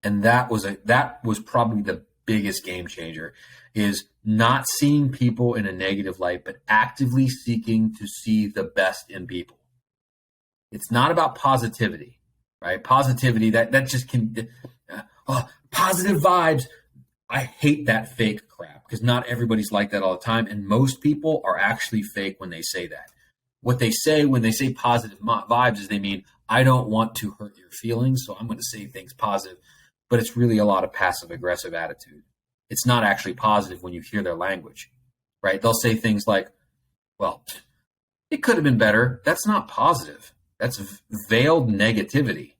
And that was probably the biggest game changer, is not seeing people in a negative light, but actively seeking to see the best in people. It's not about positivity, right? Positivity, that just can, positive vibes. I hate that fake crap, because not everybody's like that all the time. And most people are actually fake when they say that. What they say when they say positive vibes is they mean, I don't want to hurt your feelings, so I'm going to say things positive. But it's really a lot of passive aggressive attitude. It's not actually positive when you hear their language, right? They'll say things like, well, it could have been better. That's not positive. That's veiled negativity.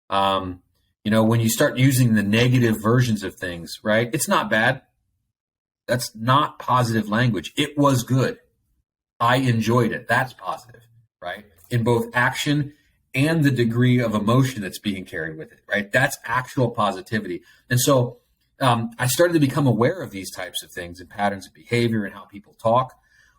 When you start using the negative versions of things, right? It's not bad. That's not positive language. It was good. I enjoyed it. That's positive, right? In both action and the degree of emotion that's being carried with it, right? That's actual positivity. And so I started to become aware of these types of things and patterns of behavior and how people talk,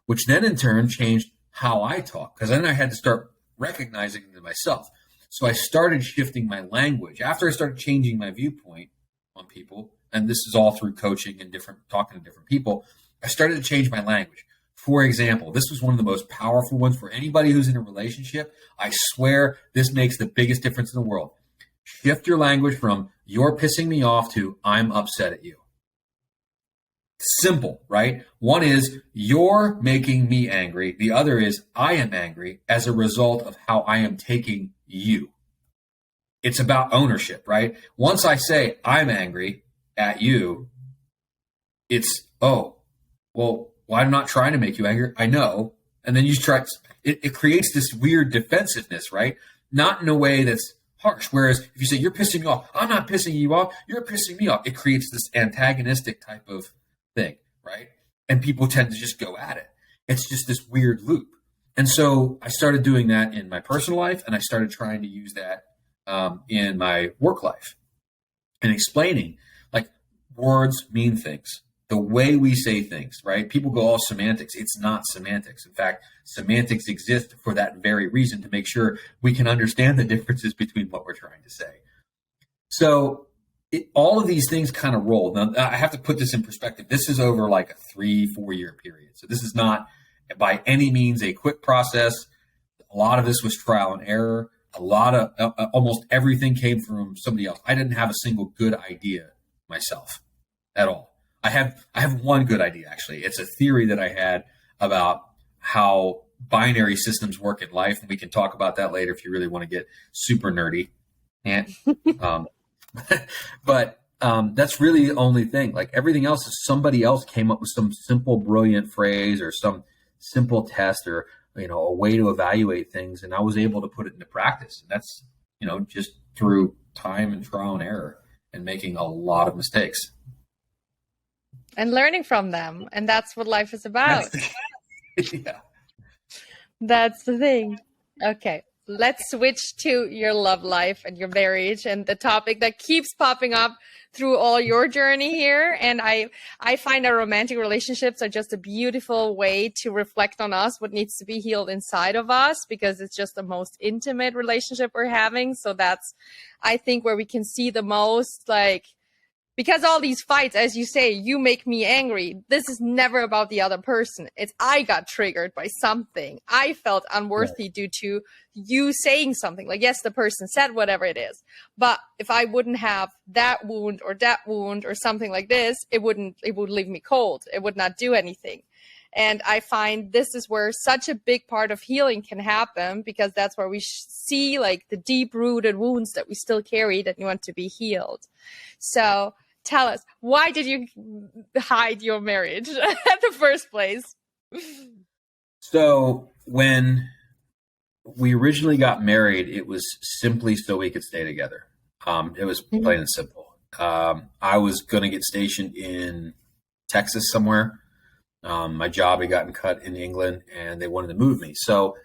which then in turn changed how I talk, because then I had to start recognizing them myself. So I started shifting my language after I started changing my viewpoint on people. And this is all through coaching and talking to different people. I started to change my language. For example, this was one of the most powerful ones for anybody who's in a relationship. I swear this makes the biggest difference in the world. Shift your language from "you're pissing me off" to "I'm upset at you." Simple, right? One is "you're making me angry." The other is "I am angry as a result of how I am taking you." It's about ownership, right? Once I say "I'm angry at you," it's, oh, well, I'm not trying to make you angry. I know. And then you try, it creates this weird defensiveness, right? Not in a way that's harsh. Whereas if you say, "you're pissing me off," "I'm not pissing you off, you're pissing me off," it creates this antagonistic type of thing, right? And people tend to just go at it. It's just this weird loop. And so I started doing that in my personal life, and I started trying to use that in my work life and explaining, like, words mean things. The way we say things, right? People go all semantics. It's not semantics. In fact, semantics exist for that very reason, to make sure we can understand the differences between what we're trying to say. So all of these things kind of roll. Now, I have to put this in perspective. This is over like a 3-4 year period. So this is not by any means a quick process. A lot of this was trial and error. A lot of almost everything came from somebody else. I didn't have a single good idea myself at all. I have one good idea, actually. It's a theory that I had about how binary systems work in life, and we can talk about that later if you really want to get super nerdy. And but that's really the only thing. Like, everything else is somebody else came up with some simple, brilliant phrase or some simple test or, a way to evaluate things, and I was able to put it into practice. And that's, just through time and trial and error and making a lot of mistakes. And learning from them. And that's what life is about. Yeah. That's the thing. Okay. Let's switch to your love life and your marriage and the topic that keeps popping up through all your journey here. And I find that romantic relationships are just a beautiful way to reflect on us, what needs to be healed inside of us, because it's just the most intimate relationship we're having. So that's, I think, where we can see the most, like, because all these fights, as you say, "you make me angry," this is never about the other person. It's, I got triggered by something. I felt unworthy due to you saying something. Like, yes, the person said whatever it is, but if I wouldn't have that wound or something like this, it would leave me cold. It would not do anything. And I find this is where such a big part of healing can happen, because that's where we see, like, the deep rooted wounds that we still carry that want to be healed. So tell us, why did you hide your marriage at the first place? So when we originally got married, it was simply so we could stay together. It was plain and simple. I was going to get stationed in Texas somewhere. My job had gotten cut in England, and they wanted to move me. So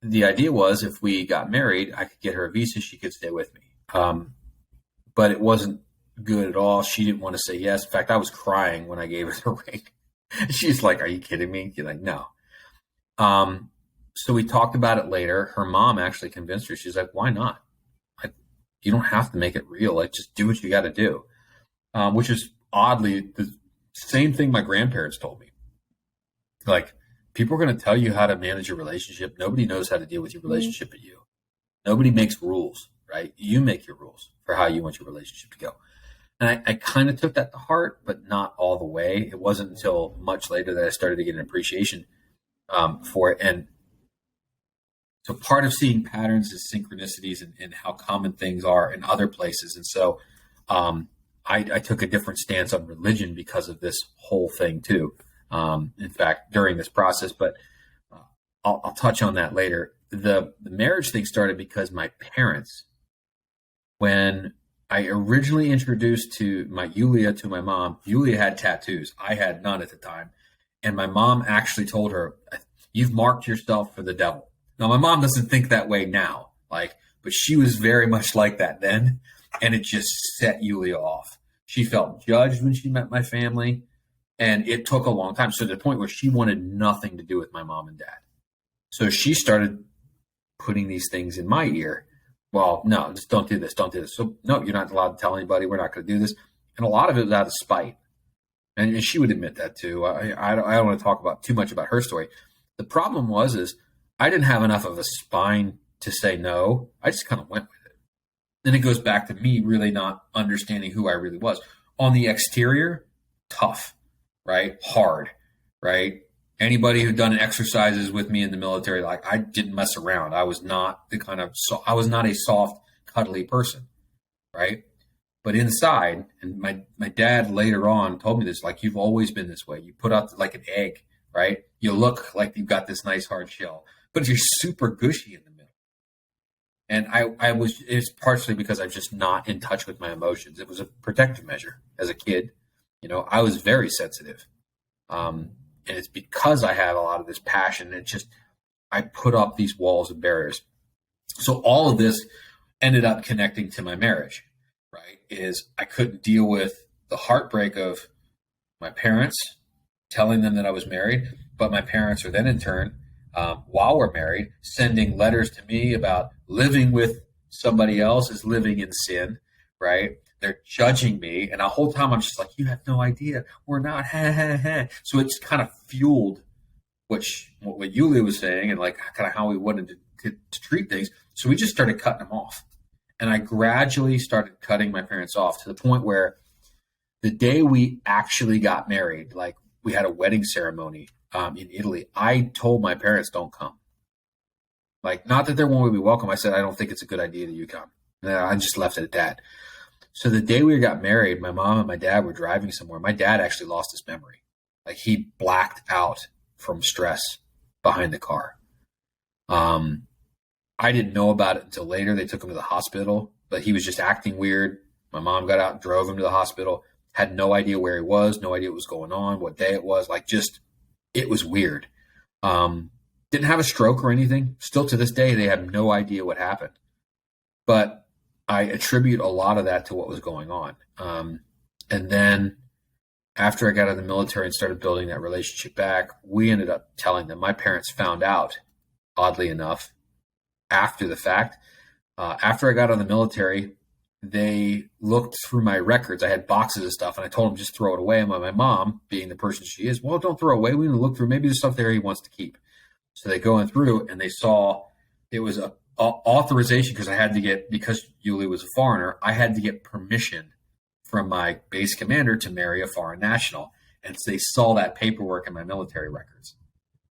the idea was, if we got married, I could get her a visa. She could stay with me. But it wasn't good at all. She didn't want to say yes. In fact, I was crying when I gave her the ring. She's like, "Are you kidding me?" You're like, "No." So we talked about it later. Her mom actually convinced her. She's like, "Why not? Like, you don't have to make it real. Like, just do what you got to do." Which is oddly the same thing my grandparents told me. Like, people are going to tell you how to manage your relationship. Nobody knows how to deal with your relationship but you. Nobody makes rules, right? You make your rules for how you want your relationship to go. And I kind of took that to heart, but not all the way. It wasn't until much later that I started to get an appreciation for it. And so part of seeing patterns is synchronicities and how common things are in other places. And so I took a different stance on religion because of this whole thing too. In fact, during this process, but I'll touch on that later. The marriage thing started because my parents, when I originally introduced Yulia to my mom, Yulia had tattoos. I had none at the time. And my mom actually told her, "You've marked yourself for the devil." Now, my mom doesn't think that way now, but she was very much like that then. And it just set Yulia off. She felt judged when she met my family. And it took a long time. So to the point where she wanted nothing to do with my mom and dad. So she started putting these things in my ear. Well, no, just don't do this. Don't do this. So no, you're not allowed to tell anybody. We're not going to do this. And a lot of it was out of spite. And she would admit that too. I don't want to talk about too much about her story. The problem is I didn't have enough of a spine to say no. I just kind of went with it. Then it goes back to me really not understanding who I really was. On the exterior, tough, right? Hard, right? Anybody who'd done exercises with me in the military, like I didn't mess around. I was not I was not a soft, cuddly person, right? But inside, and my dad later on told me this, like, you've always been this way. You put out like an egg, right? You look like you've got this nice hard shell, but you're super gushy in the middle. And it's partially because I'm just not in touch with my emotions. It was a protective measure as a kid. I was very sensitive. And it's because I have a lot of this passion. I put up these walls and barriers. So all of this ended up connecting to my marriage, right? Is I couldn't deal with the heartbreak of my parents telling them that I was married, but my parents are then in turn, while we're married, sending letters to me about living with somebody else is living in sin, right? They're judging me. And the whole time I'm just like, you have no idea. We're not. So it's kind of fueled what Yulia was saying and like kind of how we wanted to treat things. So we just started cutting them off. And I gradually started cutting my parents off to the point where the day we actually got married, like we had a wedding ceremony in Italy, I told my parents, don't come. Like, not that they won't be welcome. I said, I don't think it's a good idea that you come. And I just left it at that. So the day we got married, my mom and my dad were driving somewhere. My dad actually lost his memory. Like, he blacked out from stress behind the car. I didn't know about it until later. They took him to the hospital, but he was just acting weird. My mom got out and drove him to the hospital. Had no idea where he was, no idea what was going on, what day it was. Like, just, it was weird. Didn't have a stroke or anything. Still to this day, they have no idea what happened. But I attribute a lot of that to what was going on. And then after I got out of the military and started building that relationship back, we ended up telling them. My parents found out, oddly enough, after the fact. After I got out of the military, they looked through my records. I had boxes of stuff, and I told them just throw it away. And my mom, being the person she is, well, don't throw it away. We need to look through. Maybe there's stuff there he wants to keep. So they go in through, and they saw it was a authorization because Yulia was a foreigner, I had to get permission from my base commander to marry a foreign national. And so they saw that paperwork in my military records.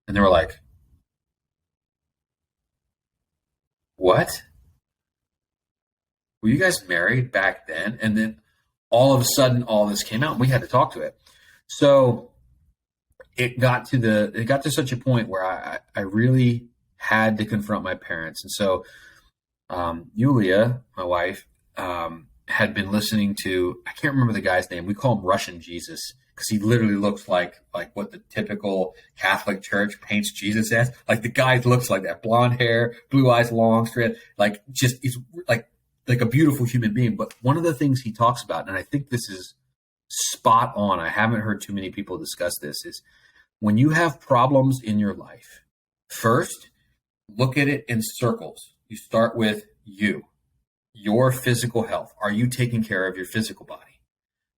And they were like, what? Were you guys married back then? And then all of a sudden, all this came out, and we had to talk to it. So it got to such a point where I really had to confront my parents. And so Yulia, my wife, had been listening to, I can't remember the guy's name. We call him Russian Jesus because he literally looks like what the typical Catholic church paints Jesus as. Like, the guy looks like that. Blonde hair, blue eyes, long, straight, like, just, he's like a beautiful human being. But one of the things he talks about, and I think this is spot on, I haven't heard too many people discuss this, is when you have problems in your life, first, look at it in circles. You start with your physical health. Are you taking care of your physical body?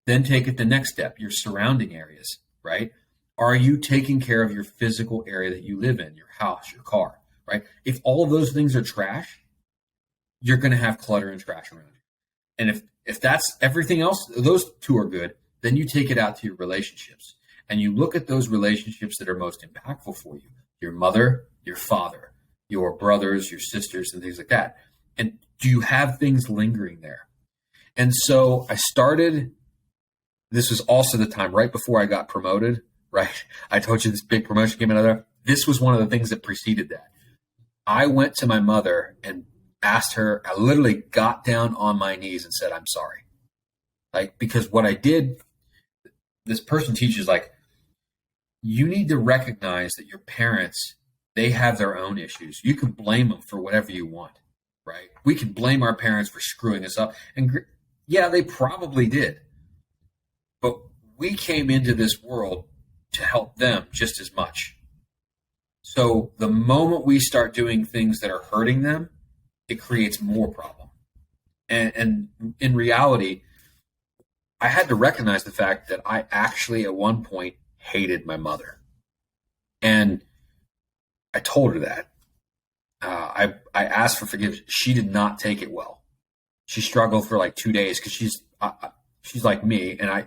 Then take it the next step, your surrounding areas, right? Are you taking care of your physical area that you live in, your house, your car, right? If all of those things are trash, you're going to have clutter and trash around you. And if that's everything else, those two are good, then you take it out to your relationships. And you look at those relationships that are most impactful for you, your mother, your father, your brothers, your sisters, and things like that. And do you have things lingering there? And so I started, this was also the time right before I got promoted, right? I told you this big promotion came out. This was one of the things that preceded that. I went to my mother and asked her, I literally got down on my knees and said, I'm sorry. Like, because what I did, this person teaches, like, you need to recognize that your parents, they have their own issues. You can blame them for whatever you want, right? We can blame our parents for screwing us up. And yeah, they probably did. but we came into this world to help them just as much. So the moment we start doing things that are hurting them, it creates more problem. And in reality, I had to recognize the fact that I actually at one point hated my mother. And I told her that. I asked for forgiveness. She did not take it well. She struggled for like 2 days because she's like me. And I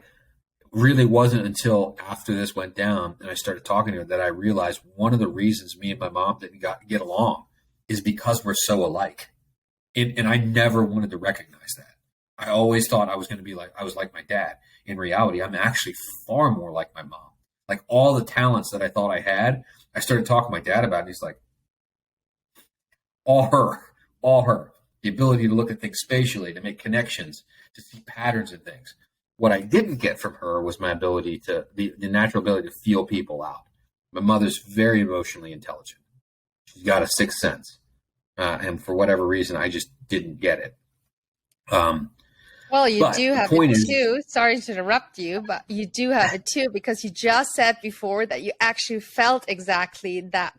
really wasn't until after this went down and I started talking to her that I realized one of the reasons me and my mom didn't get along is because we're so alike. And I never wanted to recognize that. I always thought I was going to be like, I was like my dad. In reality, I'm actually far more like my mom. Like all the talents that I thought I had, I started talking to my dad about it. And he's like, all her. The ability to look at things spatially, to make connections, to see patterns in things. What I didn't get from her was my ability the natural ability to feel people out. My mother's very emotionally intelligent. She's got a sixth sense. And for whatever reason, I just didn't get it. Well, you do have it too. Sorry to interrupt you, but you do have it too, because you just said before that you actually felt exactly that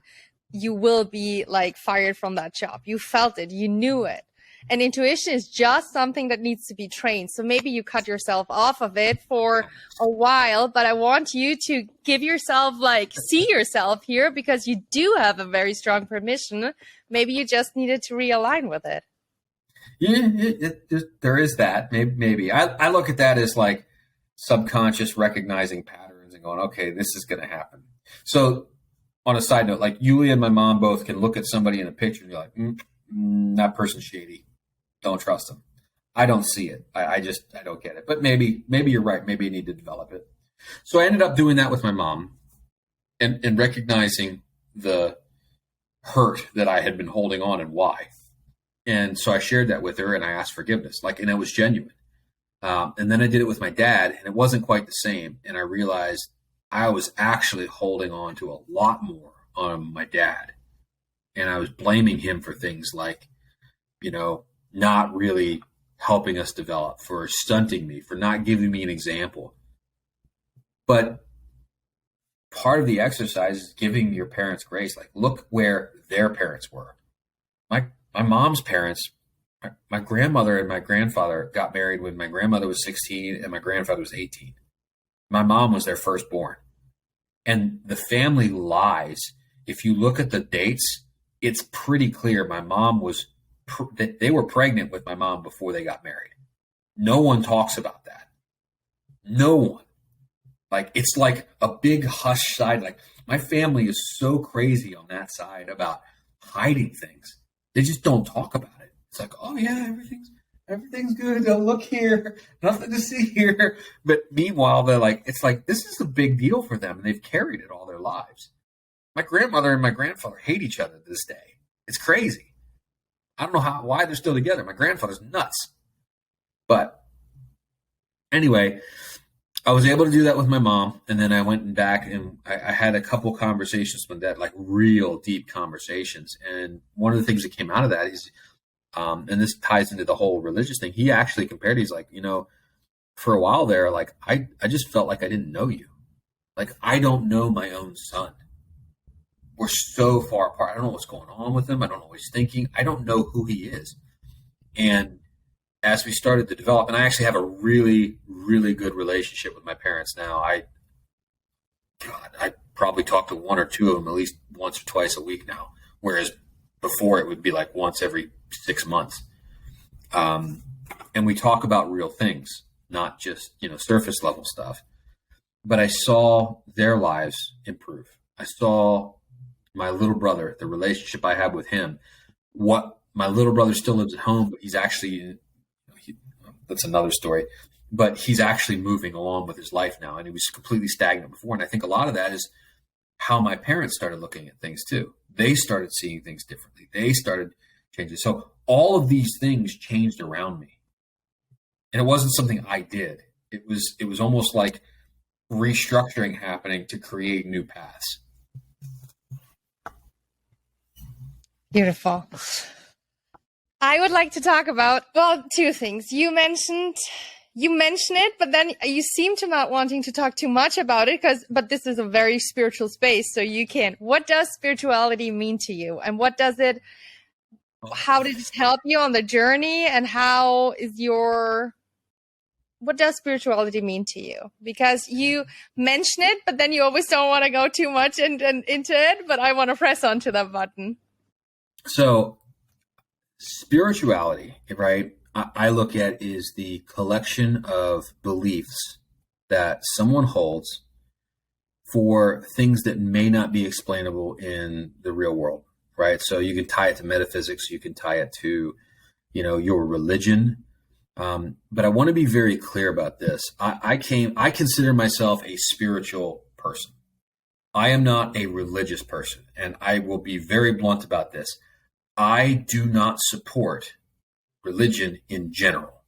you will be like fired from that job. You felt it, you knew it. And intuition is just something that needs to be trained. So maybe you cut yourself off of it for a while, but I want you to give yourself, like, see yourself here, because you do have a very strong permission. Maybe you just needed to realign with it. Yeah, there is that. Maybe. I look at that as like subconscious recognizing patterns and going, okay, this is going to happen. So on a side note, like Yulia and my mom both can look at somebody in a picture and you're like, that person's shady. Don't trust them. I don't see it. I don't get it. But maybe you're right. Maybe you need to develop it. So I ended up doing that with my mom and recognizing the hurt that I had been holding on and why. And so I shared that with her and I asked forgiveness, and it was genuine. And then I did it with my dad and it wasn't quite the same. And I realized I was actually holding on to a lot more on my dad. And I was blaming him for things like, not really helping us develop, for stunting me, for not giving me an example. But part of the exercise is giving your parents grace. Like, look where their parents were. My mom's parents, my grandmother and my grandfather got married when my grandmother was 16 and my grandfather was 18. My mom was their firstborn. And the family lies. If you look at the dates, it's pretty clear my mom was, they were pregnant with my mom before they got married. No one talks about that. No one. Like, it's like a big hush side. Like, my family is so crazy on that side about hiding things. They just don't talk about it. It's like, oh yeah, everything's good. Oh, look here, nothing to see here. But meanwhile, they're like, it's like, this is a big deal for them, and they've carried it all their lives. My grandmother and my grandfather hate each other to this day. It's crazy. I don't know why they're still together. My grandfather's nuts. But anyway, I was able to do that with my mom, and then I went back and I had a couple conversations with that, like real deep conversations. And one of the things that came out of that is, and this ties into the whole religious thing. He actually compared, he's like, for a while there, like I just felt like I didn't know you. Like, I don't know my own son. We're so far apart. I don't know what's going on with him. I don't know what he's thinking. I don't know who he is. And as we started to develop, and I actually have a really, really good relationship with my parents now. I probably talk to one or two of them at least once or twice a week now, whereas before it would be like once every 6 months. And we talk about real things, not just, surface level stuff. But I saw their lives improve. I saw my little brother, the relationship I have with him. What my little brother still lives at home, but he's actually, that's another story, but he's actually moving along with his life now. And he was completely stagnant before. And I think a lot of that is how my parents started looking at things too. They started seeing things differently. They started changing. So all of these things changed around me. And it wasn't something I did. It was almost like restructuring happening to create new paths. Beautiful. I would like to talk about, two things. You mentioned You mention it, but then you seem to not wanting to talk too much about it but this is a very spiritual space, so you can. What does spirituality mean to you? And how did it help you on the journey? And what does spirituality mean to you? Because you mention it, but then you always don't want to go too much into it, but I want to press onto that button. So spirituality, right, I look at is the collection of beliefs that someone holds for things that may not be explainable in the real world, right? So you can tie it to metaphysics, you can tie it to, your religion. But I want to be very clear about this. I consider myself a spiritual person. I am not a religious person, and I will be very blunt about this. I do not support religion in general.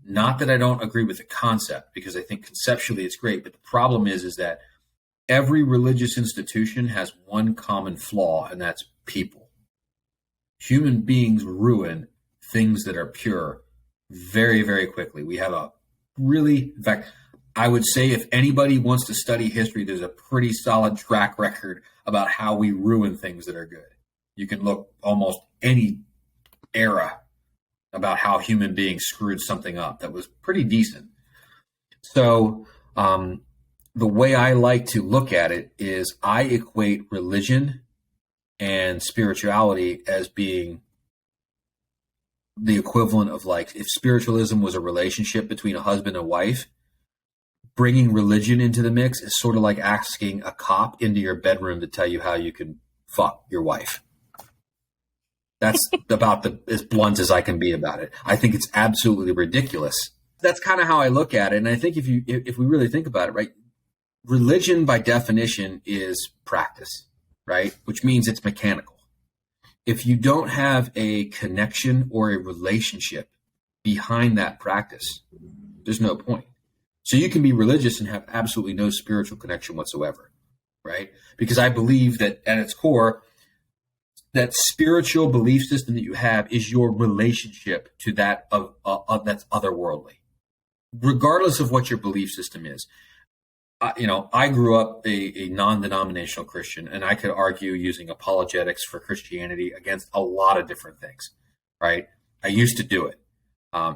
Not that I don't agree with the concept, because I think conceptually it's great, but the problem is that every religious institution has one common flaw, and that's people. Human beings ruin things that are pure very, very quickly. We have in fact, I would say if anybody wants to study history, there's a pretty solid track record about how we ruin things that are good. You can look almost any era about how human beings screwed something up that was pretty decent. So the way I like to look at it is I equate religion and spirituality as being the equivalent of, like, if spiritualism was a relationship between a husband and wife, bringing religion into the mix is sort of like asking a cop into your bedroom to tell you how you can fuck your wife. That's about as blunt as I can be about it. I think it's absolutely ridiculous. That's kind of how I look at it. And I think if we really think about it, right, religion by definition is practice, right? Which means it's mechanical. If you don't have a connection or a relationship behind that practice, there's no point. So you can be religious and have absolutely no spiritual connection whatsoever, right? Because I believe that at its core, that spiritual belief system that you have is your relationship to that that's otherworldly, regardless of what your belief system is. I grew up a non-denominational Christian, and I could argue using apologetics for Christianity against a lot of different things, right? I used to do it.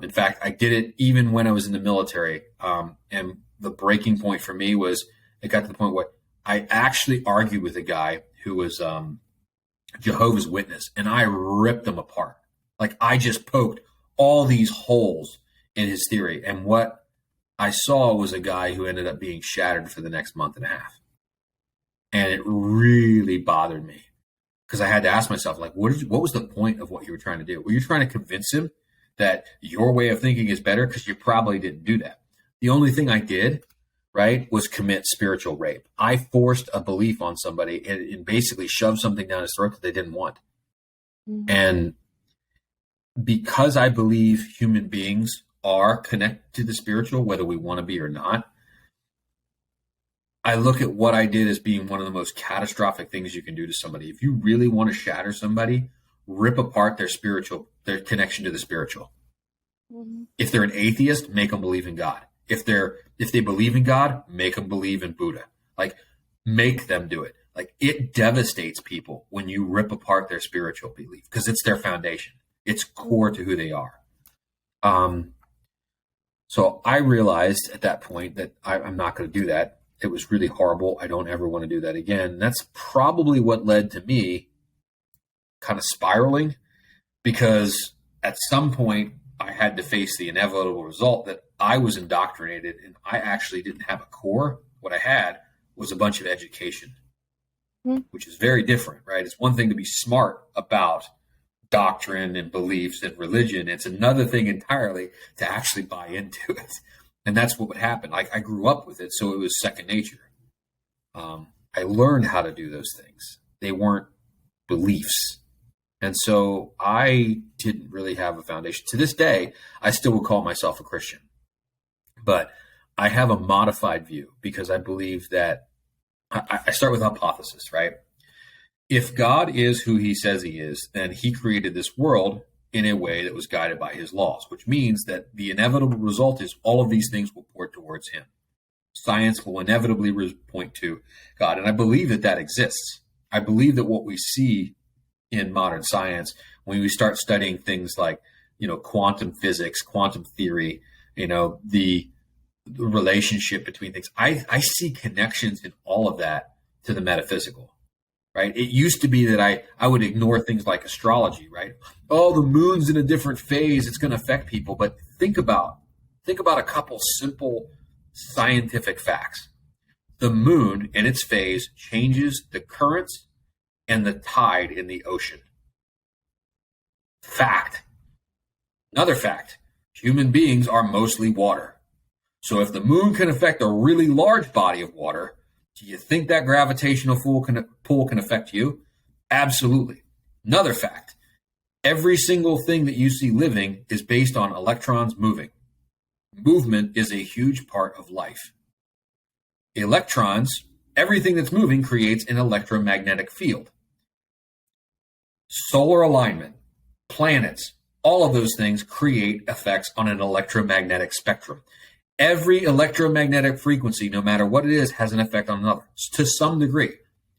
In fact, I did it even when I was in the military. And the breaking point for me was it got to the point where I actually argued with a guy who was Jehovah's Witness, and I ripped them apart. Like, I just poked all these holes in his theory. And what I saw was a guy who ended up being shattered for the next month and a half. And it really bothered me because I had to ask myself, like, what was the point of what you were trying to do? Were you trying to convince him that your way of thinking is better? Because you probably didn't do that. The only thing I did, right, was commit spiritual rape. I forced a belief on somebody and basically shoved something down his throat that they didn't want. Mm-hmm. And because I believe human beings are connected to the spiritual, whether we want to be or not, I look at what I did as being one of the most catastrophic things you can do to somebody. If you really want to shatter somebody, rip apart their connection to the spiritual. Mm-hmm. If they're an atheist, make them believe in God. If they believe in God, make them believe in Buddha. Like, make them do it. Like, it devastates people when you rip apart their spiritual belief because it's their foundation. It's core to who they are. So I realized at that point that I'm not going to do that. It was really horrible. I don't ever want to do that again. And that's probably what led to me kind of spiraling, because at some point I had to face the inevitable result that I was indoctrinated and I actually didn't have a core. What I had was a bunch of education, which is very different, right? It's one thing to be smart about doctrine and beliefs and religion. It's another thing entirely to actually buy into it. And that's what would happen. I grew up with it, so it was second nature. I learned how to do those things. They weren't beliefs. And so I didn't really have a foundation. To this day, I still would call myself a Christian. But I have a modified view because I believe that I start with hypothesis, right? If God is who he says he is, then he created this world in a way that was guided by his laws, which means that the inevitable result is all of these things will point towards him. Science will inevitably point to God. And I believe that that exists. I believe that what we see in modern science, when we start studying things like, quantum physics, quantum theory, the relationship between things, I see connections in all of that to the metaphysical, right? It used to be that I would ignore things like astrology, right? Oh, the moon's in a different phase, it's going to affect people. But think about a couple simple scientific facts. The moon in its phase changes the currents and the tide in the ocean. Fact. Another fact, human beings are mostly water. So if the moon can affect a really large body of water, do you think that gravitational pull can affect you? Absolutely. Another fact, every single thing that you see living is based on electrons moving. Movement is a huge part of life. Electrons, everything that's moving creates an electromagnetic field. Solar alignment, planets, all of those things create effects on an electromagnetic spectrum. Every electromagnetic frequency, no matter what it is, has an effect on another to some degree.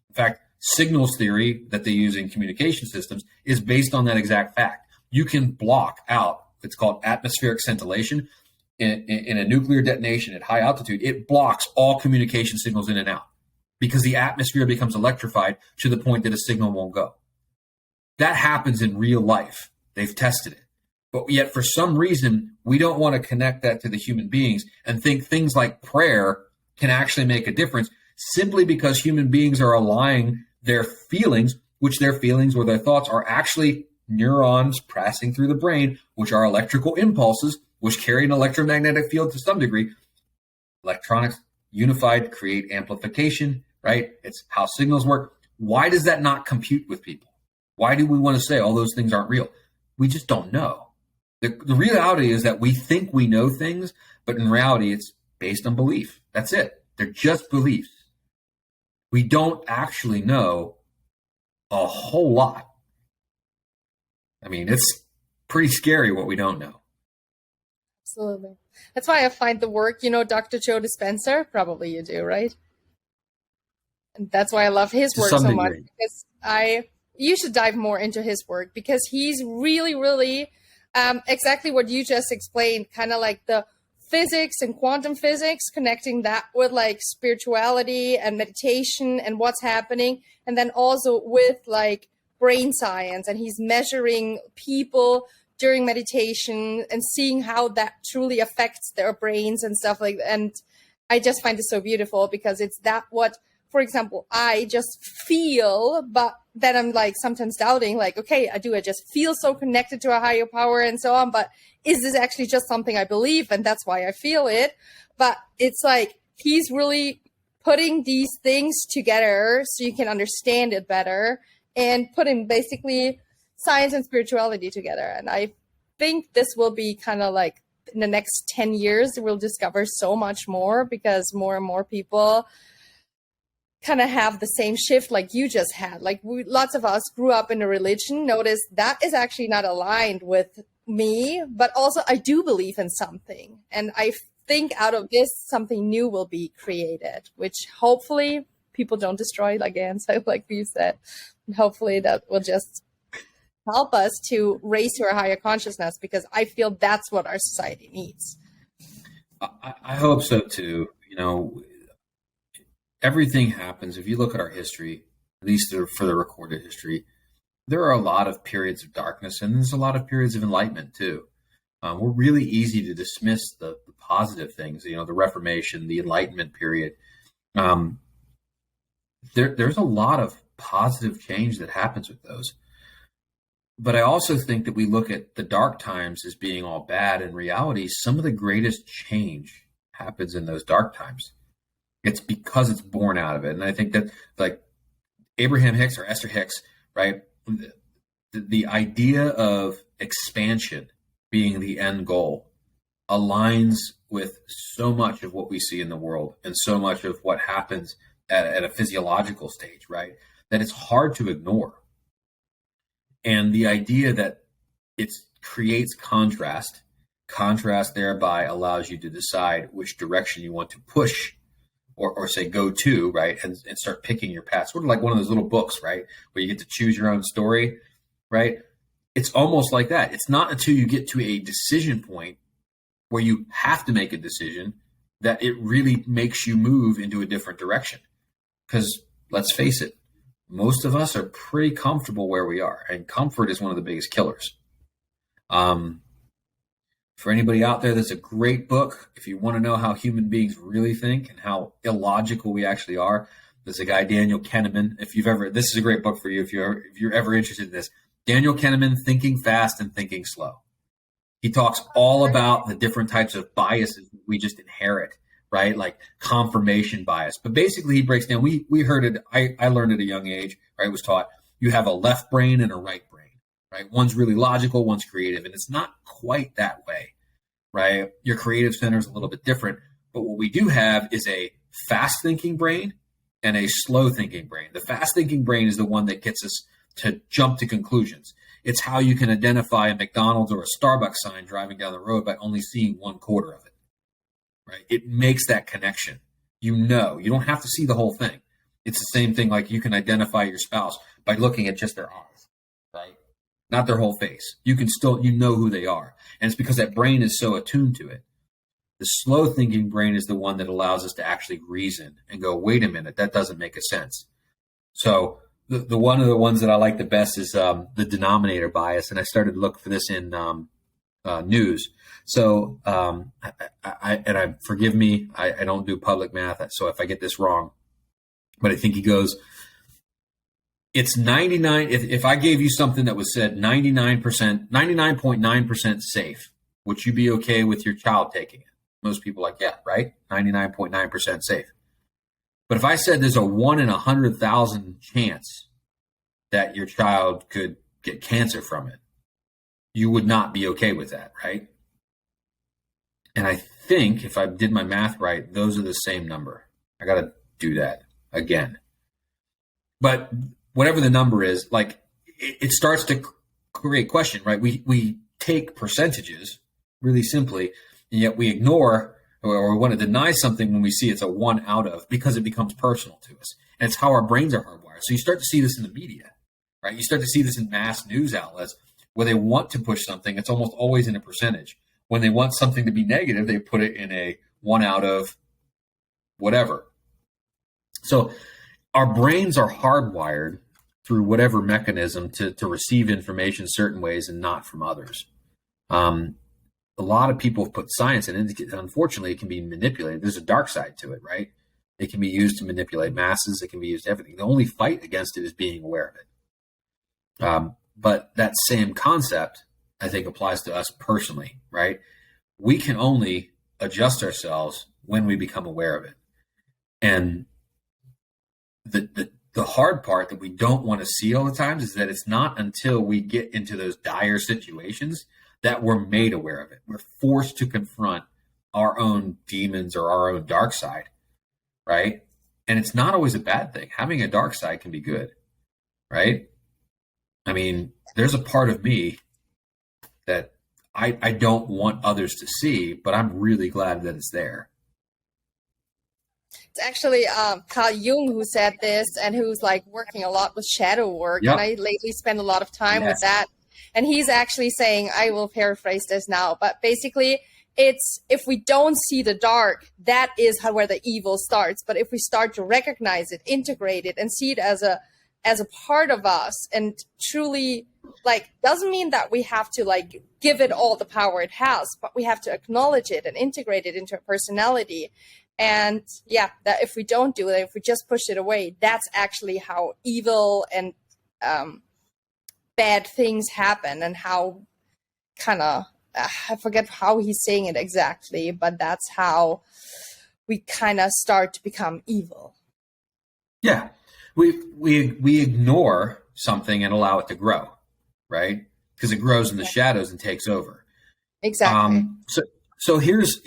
In fact, signals theory that they use in communication systems is based on that exact fact. You can block out, it's called atmospheric scintillation. In a nuclear detonation at high altitude, it blocks all communication signals in and out because the atmosphere becomes electrified to the point that a signal won't go. That happens in real life. They've tested it. But yet, for some reason, we don't want to connect that to the human beings and think things like prayer can actually make a difference simply because human beings are aligning their feelings, which their feelings or their thoughts are actually neurons passing through the brain, which are electrical impulses, which carry an electromagnetic field to some degree. Electronics unified create amplification, right? It's how signals work. Why does that not compute with people? Why do we want to say all those things aren't real? We just don't know. The reality is that we think we know things, but in reality, it's based on belief. That's it. They're just beliefs. We don't actually know a whole lot. I mean, it's pretty scary what we don't know. Absolutely. That's why I find the work, Dr. Joe Dispenza, probably you do, right? And that's why I love his work so much, because you should dive more into his work, because he's really, really exactly what you just explained, kind of like the physics and quantum physics, connecting that with like spirituality and meditation and what's happening. And then also with like brain science, and he's measuring people during meditation and seeing how that truly affects their brains and stuff like that. And I just find it so beautiful, because it's that what, for example, I just feel, but then I'm like sometimes doubting, like, okay, I just feel so connected to a higher power and so on, but is this actually just something I believe? And that's why I feel it. But it's like, he's really putting these things together so you can understand it better, and putting basically science and spirituality together. And I think this will be kind of like in the next 10 years, we'll discover so much more, because more and more people kind of have the same shift like you just had. Like lots of us grew up in a religion, notice that is actually not aligned with me, but also I do believe in something. And I think out of this, something new will be created, which hopefully people don't destroy again. So like you said, hopefully that will just help us to raise to a higher consciousness, because I feel that's what our society needs. I hope so too. Everything happens. If you look at our history, at least for the recorded history, there are a lot of periods of darkness, and there's a lot of periods of enlightenment too. We're really easy to dismiss the positive things, the Reformation, the Enlightenment period. There's a lot of positive change that happens with those. But I also think that we look at the dark times as being all bad. In reality, some of the greatest change happens in those dark times. It's because it's born out of it. And I think that, like Abraham Hicks or Esther Hicks, right? The idea of expansion being the end goal aligns with so much of what we see in the world, and so much of what happens at a physiological stage, right? That it's hard to ignore. And the idea that it's creates contrast. Contrast thereby allows you to decide which direction you want to push or say go to, right? And start picking your path. Sort of like one of those little books, right? Where you get to choose your own story, right? It's almost like that. It's not until you get to a decision point where you have to make a decision that it really makes you move into a different direction. Because let's face it, most of us are pretty comfortable where we are, and comfort is one of the biggest killers. For anybody out there, that's a great book. If you want to know how human beings really think and how illogical we actually are, there's a guy, Daniel Kahneman. This is a great book for you if you're ever interested in this. Daniel Kahneman, Thinking Fast and Thinking Slow. He talks all about the different types of biases we just inherit, right? Like confirmation bias. But basically he breaks down, we heard it, I learned at a young age, right? Was taught you have a left brain and a right brain, right? One's really logical, one's creative, and it's not quite that way, right? Your creative center is a little bit different, but what we do have is a fast thinking brain and a slow thinking brain. The fast thinking brain is the one that gets us to jump to conclusions. It's how you can identify a McDonald's or a Starbucks sign driving down the road by only seeing 1/4 of it, right? It makes that connection. You don't have to see the whole thing. It's the same thing like you can identify your spouse by looking at just their eyes, right? Not their whole face. You know who they are. And it's because that brain is so attuned to it. The slow thinking brain is the one that allows us to actually reason and go, wait a minute, that doesn't make a sense. So the one of the ones that I like the best is the denominator bias. And I started to look for this in news. So forgive me, I don't do public math. So if I get this wrong, but I think he goes, it's 99. If I gave you something that was said 99.9% safe, would you be okay with your child taking it? Most people are like, yeah, right? 99.9% safe. But if I said there's a 1 in 100,000 chance that your child could get cancer from it, you would not be okay with that, right? And I think if I did my math right, those are the same number. I got to do that again. But whatever the number is, like it starts to create question, right? We take percentages really simply, and yet we ignore or we want to deny something when we see it's a 1 out of, because it becomes personal to us. And it's how our brains are hardwired. So you start to see this in the media, right? You start to see this in mass news outlets where they want to push something. It's almost always in a percentage. When they want something to be negative, they put it in a 1 out of whatever. So our brains are hardwired through whatever mechanism to receive information certain ways and not from others. A lot of people have put science in it. Unfortunately, it can be manipulated. There's a dark side to it, right? It can be used to manipulate masses. It can be used to everything. The only fight against it is being aware of it. But that same concept, I think, applies to us personally, right? We can only adjust ourselves when we become aware of it. And the hard part that we don't want to see all the times is that it's not until we get into those dire situations that we're made aware of it. We're forced to confront our own demons or our own dark side, right? And it's not always a bad thing. Having a dark side can be good, right? I mean, there's a part of me that I don't want others to see, but I'm really glad that it's there. It's actually Carl Jung who said this, and who's like working a lot with shadow work. Yep. And I lately spend a lot of time with that. And he's actually saying, I will paraphrase this now, but basically it's, if we don't see the dark, that is where the evil starts. But if we start to recognize it, integrate it, and see it as a part of us, and truly, like, doesn't mean that we have to like give it all the power it has, but we have to acknowledge it and integrate it into a personality. And yeah, that if we don't do it, if we just push it away, that's actually how evil and bad things happen, and how kind of, I forget how he's saying it exactly, but that's how we kind of start to become evil. Yeah. We ignore something and allow it to grow, right? Because it grows in the shadows and takes over. Exactly. So here's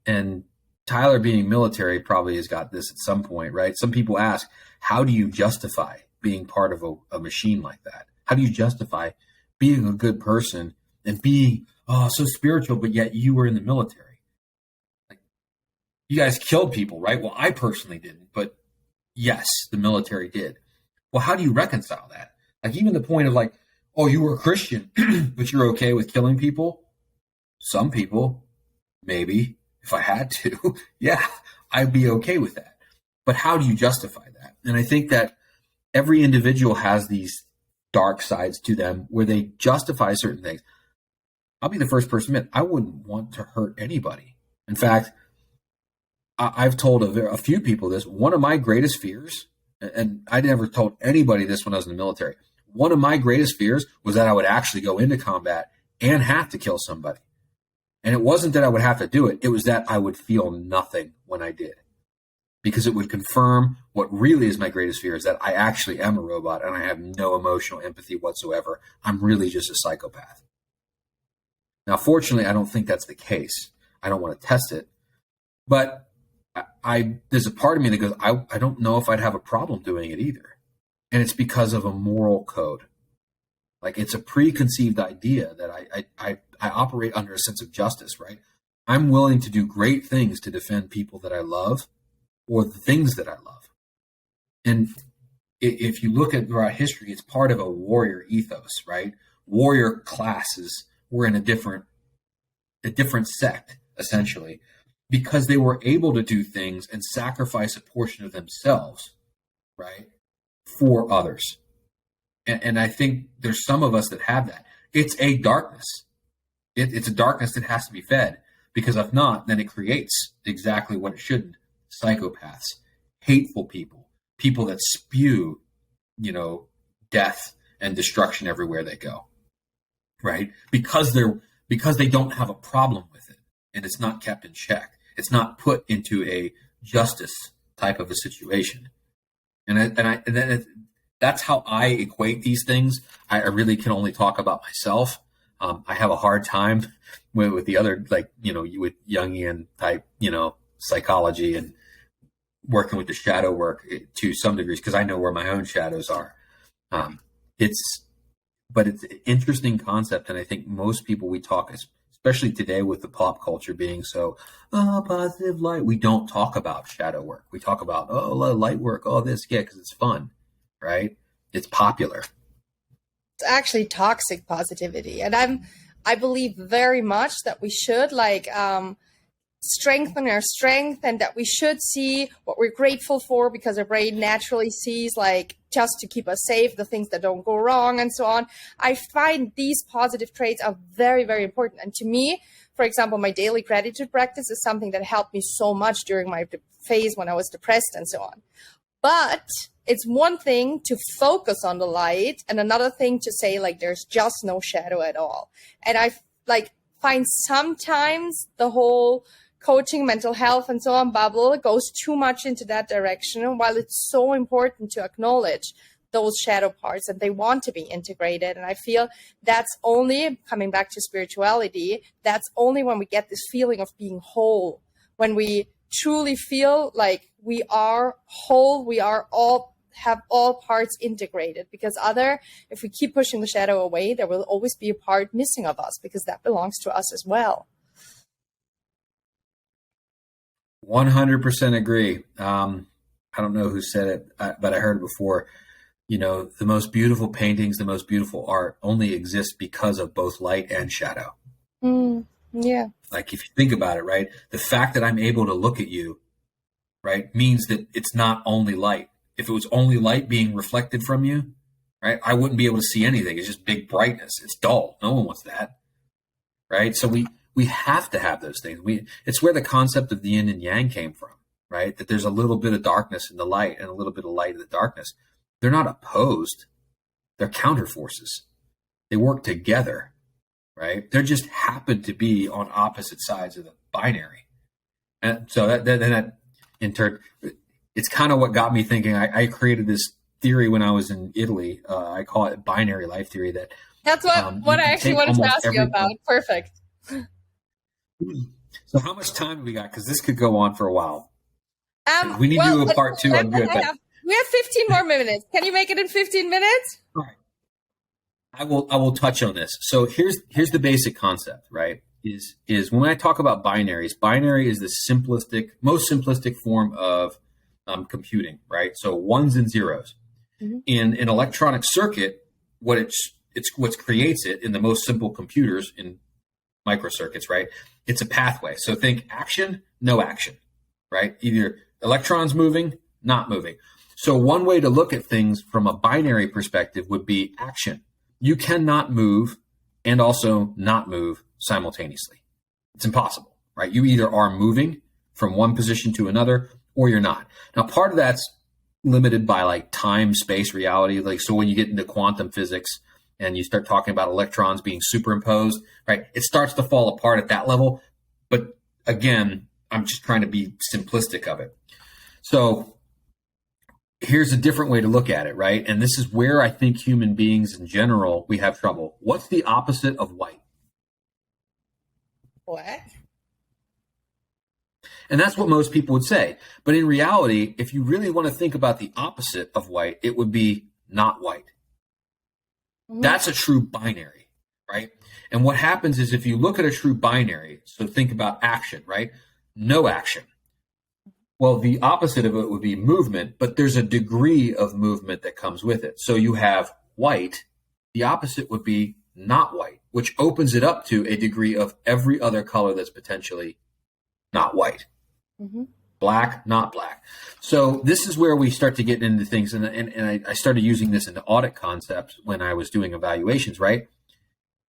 and Tyler, being military, probably has got this at some point, right? Some people ask, how do you justify being part of a machine like that? How do you justify being a good person and being so spiritual, but yet you were in the military. Like, you guys killed people, right? Well, I personally didn't, but yes, the military did. Well, how do you reconcile that? Like, even the point of like, oh, you were a Christian, but you're okay with killing people? Some people, maybe, if I had to, yeah, I'd be okay with that. But how do you justify that? And I think that every individual has these dark sides to them where they justify certain things. I'll be the first person to admit, I wouldn't want to hurt anybody. In fact, I've told a few people this. One of my greatest fears, and I never told anybody this when I was in the military, one of my greatest fears was that I would actually go into combat and have to kill somebody. And it wasn't that I would have to do it. It was that I would feel nothing when I did. Because it would confirm what really is my greatest fear, is that I actually am a robot and I have no emotional empathy whatsoever. I'm really just a psychopath. Now, fortunately, I don't think that's the case. I don't want to test it. But there's a part of me that goes, I don't know if I'd have a problem doing it either. And it's because of a moral code. Like, it's a preconceived idea that I operate under a sense of justice, right? I'm willing to do great things to defend people that I love or the things that I love. And if you look at throughout history, it's part of a warrior ethos, right? Warrior classes were in a different sect, essentially, because they were able to do things and sacrifice a portion of themselves, right, for others. And I think there's some of us that have that. It's a darkness. It's a darkness that has to be fed, because if not, then it creates exactly what it shouldn't. Psychopaths, hateful people, people that spew, death and destruction everywhere they go, right? Because they don't have a problem with it, and it's not kept in check. It's not put into a justice type of a situation. And that's how I equate these things. I really can only talk about myself. I have a hard time with the other, with Jungian type, psychology and working with the shadow work to some degrees, because I know where my own shadows are. It's an interesting concept. And I think most people we talk, especially today with the pop culture being so positive light, we don't talk about shadow work. We talk about, light work, this, because it's fun, right? It's popular. It's actually toxic positivity. And I believe very much that we should strengthen our strength, and that we should see what we're grateful for, because our brain naturally sees, just to keep us safe, the things that don't go wrong and so on. I find these positive traits are very, very important. And to me, for example, my daily gratitude practice is something that helped me so much during my phase when I was depressed and so on. But it's one thing to focus on the light, and another thing to say, there's just no shadow at all. And I find sometimes the whole coaching, mental health, and so on bubble goes too much into that direction. And while it's so important to acknowledge those shadow parts, and they want to be integrated, and I feel that's only, coming back to spirituality, that's only when we get this feeling of being whole, when we truly feel like we are whole, we are have all parts integrated. Because if we keep pushing the shadow away, there will always be a part missing of us, because that belongs to us as well. 100% agree. I don't know who said it, but I heard it before. The most beautiful paintings, the most beautiful art only exist because of both light and shadow. Yeah. If you think about it, right? The fact that I'm able to look at you, right, means that it's not only light. If it was only light being reflected from you, right, I wouldn't be able to see anything. It's just big brightness. It's dull. No one wants that, right? So we have to have those things. It's where the concept of the yin and yang came from, right? That there's a little bit of darkness in the light and a little bit of light in the darkness. They're not opposed. They're counter forces. They work together, right? They just happen to be on opposite sides of the binary. And so that in turn, it's kind of what got me thinking. I created this theory when I was in Italy. I call it binary life theory. That's what I actually wanted to ask you about. Perfect. So how much time do we got? Because this could go on for a while. We need to do a part two. I'm good. We have 15 more minutes. Can you make it in 15 minutes? All right. I will touch on this. So here's the basic concept, right? Is when I talk about binaries, binary is the most simplistic form of computing, right? So ones and zeros. Mm-hmm. In an electronic circuit, what creates it in the most simple computers in microcircuits, right? It's a pathway. So think action, no action, right? Either electrons moving, not moving. So one way to look at things from a binary perspective would be action. You cannot move and also not move simultaneously. It's impossible, right? You either are moving from one position to another or you're not. Now, part of that's limited by like time, space, reality. Like, so when you get into quantum physics and you start talking about electrons being superimposed, right? It starts to fall apart at that level. But again, I'm just trying to be simplistic of it. So here's a different way to look at it, right? And this is where I think human beings in general, we have trouble. What's the opposite of white? What? And that's what most people would say. But in reality, if you really want to think about the opposite of white, it would be not white. Mm-hmm. That's a true binary, right? And what happens is if you look at a true binary, so think about action, right? No action. Well, the opposite of it would be movement, but there's a degree of movement that comes with it. So you have white, the opposite would be not white, which opens it up to a degree of every other color that's potentially not white. Mm-hmm. Black, not black. So this is where we start to get into things. And I started using this into audit concepts when I was doing evaluations, right?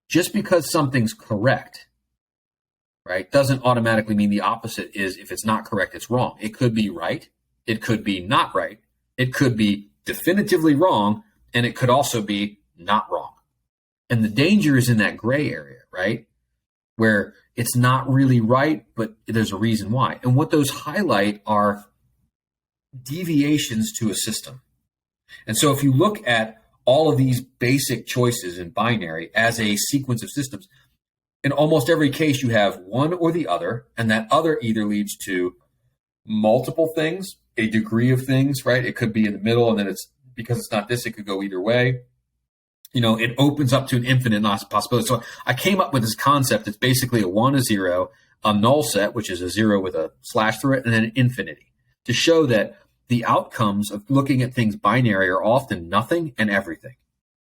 Just because something's correct, right, doesn't automatically mean the opposite is if it's not correct, it's wrong. It could be right. It could be not right. It could be definitively wrong. And it could also be not wrong. And the danger is in that gray area, right? Where it's not really right, but there's a reason why. And what those highlight are deviations to a system. And so if you look at all of these basic choices in binary as a sequence of systems, in almost every case, you have one or the other, and that other either leads to multiple things, a degree of things, right? It could be in the middle, and then it's because it's not this, it could go either way. You know, it opens up to an infinite possibility. So I came up with this concept. It's basically a 1, a 0, a null set, which is a 0 with a slash through it, and then an infinity to show that the outcomes of looking at things binary are often nothing and everything.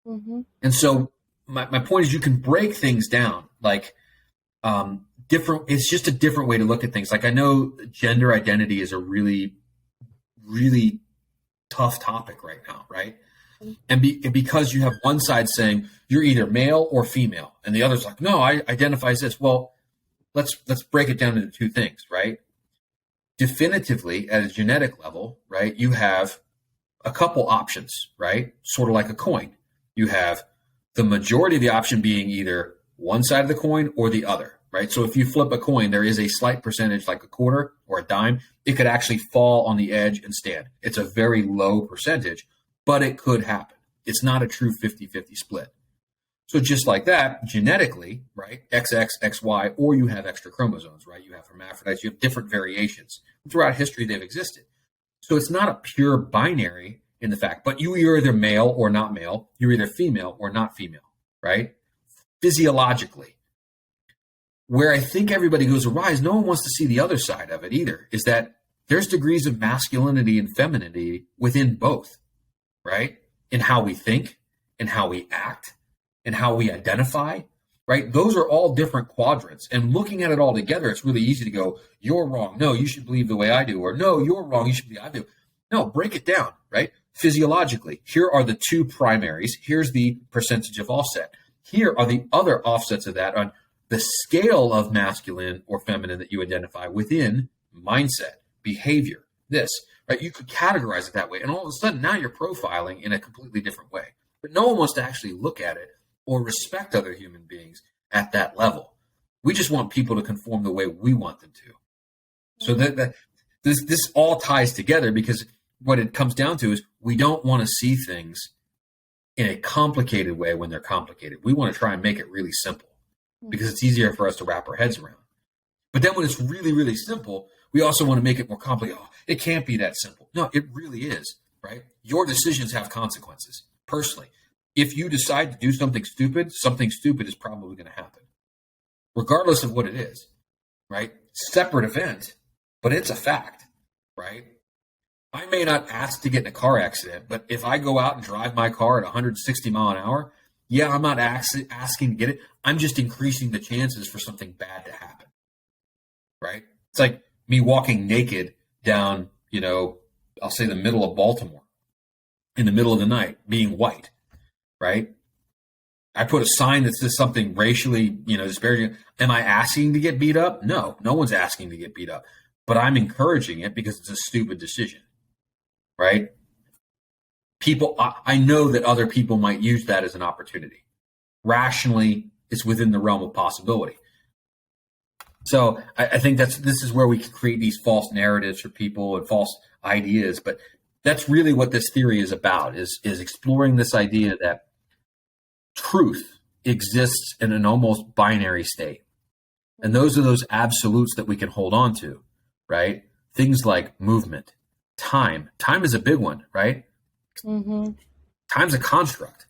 Mm-hmm. And so my point is you can break things down like different. It's just a different way to look at things. Like I know gender identity is a really, really tough topic right now, right? And because you have one side saying you're either male or female, and the other's like, no, I identify as this. Well, let's break it down into two things, right? Definitively, at a genetic level, right, you have a couple options, right? Sort of like a coin. You have the majority of the option being either one side of the coin or the other, right? So if you flip a coin, there is a slight percentage, like a quarter or a dime. It could actually fall on the edge and stand. It's a very low percentage, but it could happen. It's not a true 50-50 split. So just like that, genetically, right, XX, XY, or you have extra chromosomes, right? You have hermaphrodites, you have different variations. Throughout history, they've existed. So it's not a pure binary in the fact, but you're either male or not male. You're either female or not female, right? Physiologically. Where I think everybody goes awry is no one wants to see the other side of it either, is that there's degrees of masculinity and femininity within both. Right? In how we think, in how we act, in how we identify, right? Those are all different quadrants. And looking at it all together, it's really easy to go, you're wrong. No, you should believe the way I do. Or no, you're wrong. You should believe I do. No, break it down, right? Physiologically, here are the two primaries. Here's the percentage of offset. Here are the other offsets of that on the scale of masculine or feminine that you identify within mindset, behavior, this. Right? You could categorize it that way. And all of a sudden, now you're profiling in a completely different way. But no one wants to actually look at it or respect other human beings at that level. We just want people to conform the way we want them to. So that this all ties together, because what it comes down to is we don't want to see things in a complicated way when they're complicated. We want to try and make it really simple because it's easier for us to wrap our heads around. But then when it's really, really simple, we also want to make it more complicated. Oh, it can't be that simple. No, it really is, right? Your decisions have consequences. Personally, if you decide to do something stupid is probably going to happen, regardless of what it is, right? Separate event, but it's a fact, right? I may not ask to get in a car accident, but if I go out and drive my car at 160 mile an hour, yeah, I'm not asking to get it. I'm just increasing the chances for something bad to happen, right? It's like me walking naked down, I'll say the middle of Baltimore in the middle of the night, being white, right? I put a sign that says something racially, disparaging. Am I asking to get beat up? No one's asking to get beat up, but I'm encouraging it because it's a stupid decision, right? I know that other people might use that as an opportunity. Rationally, it's within the realm of possibility. So I think this is where we can create these false narratives for people and false ideas. But that's really what this theory is about, is exploring this idea that truth exists in an almost binary state. And those are those absolutes that we can hold on to, right? Things like movement, time. Time is a big one, right? Mm-hmm. Time's a construct.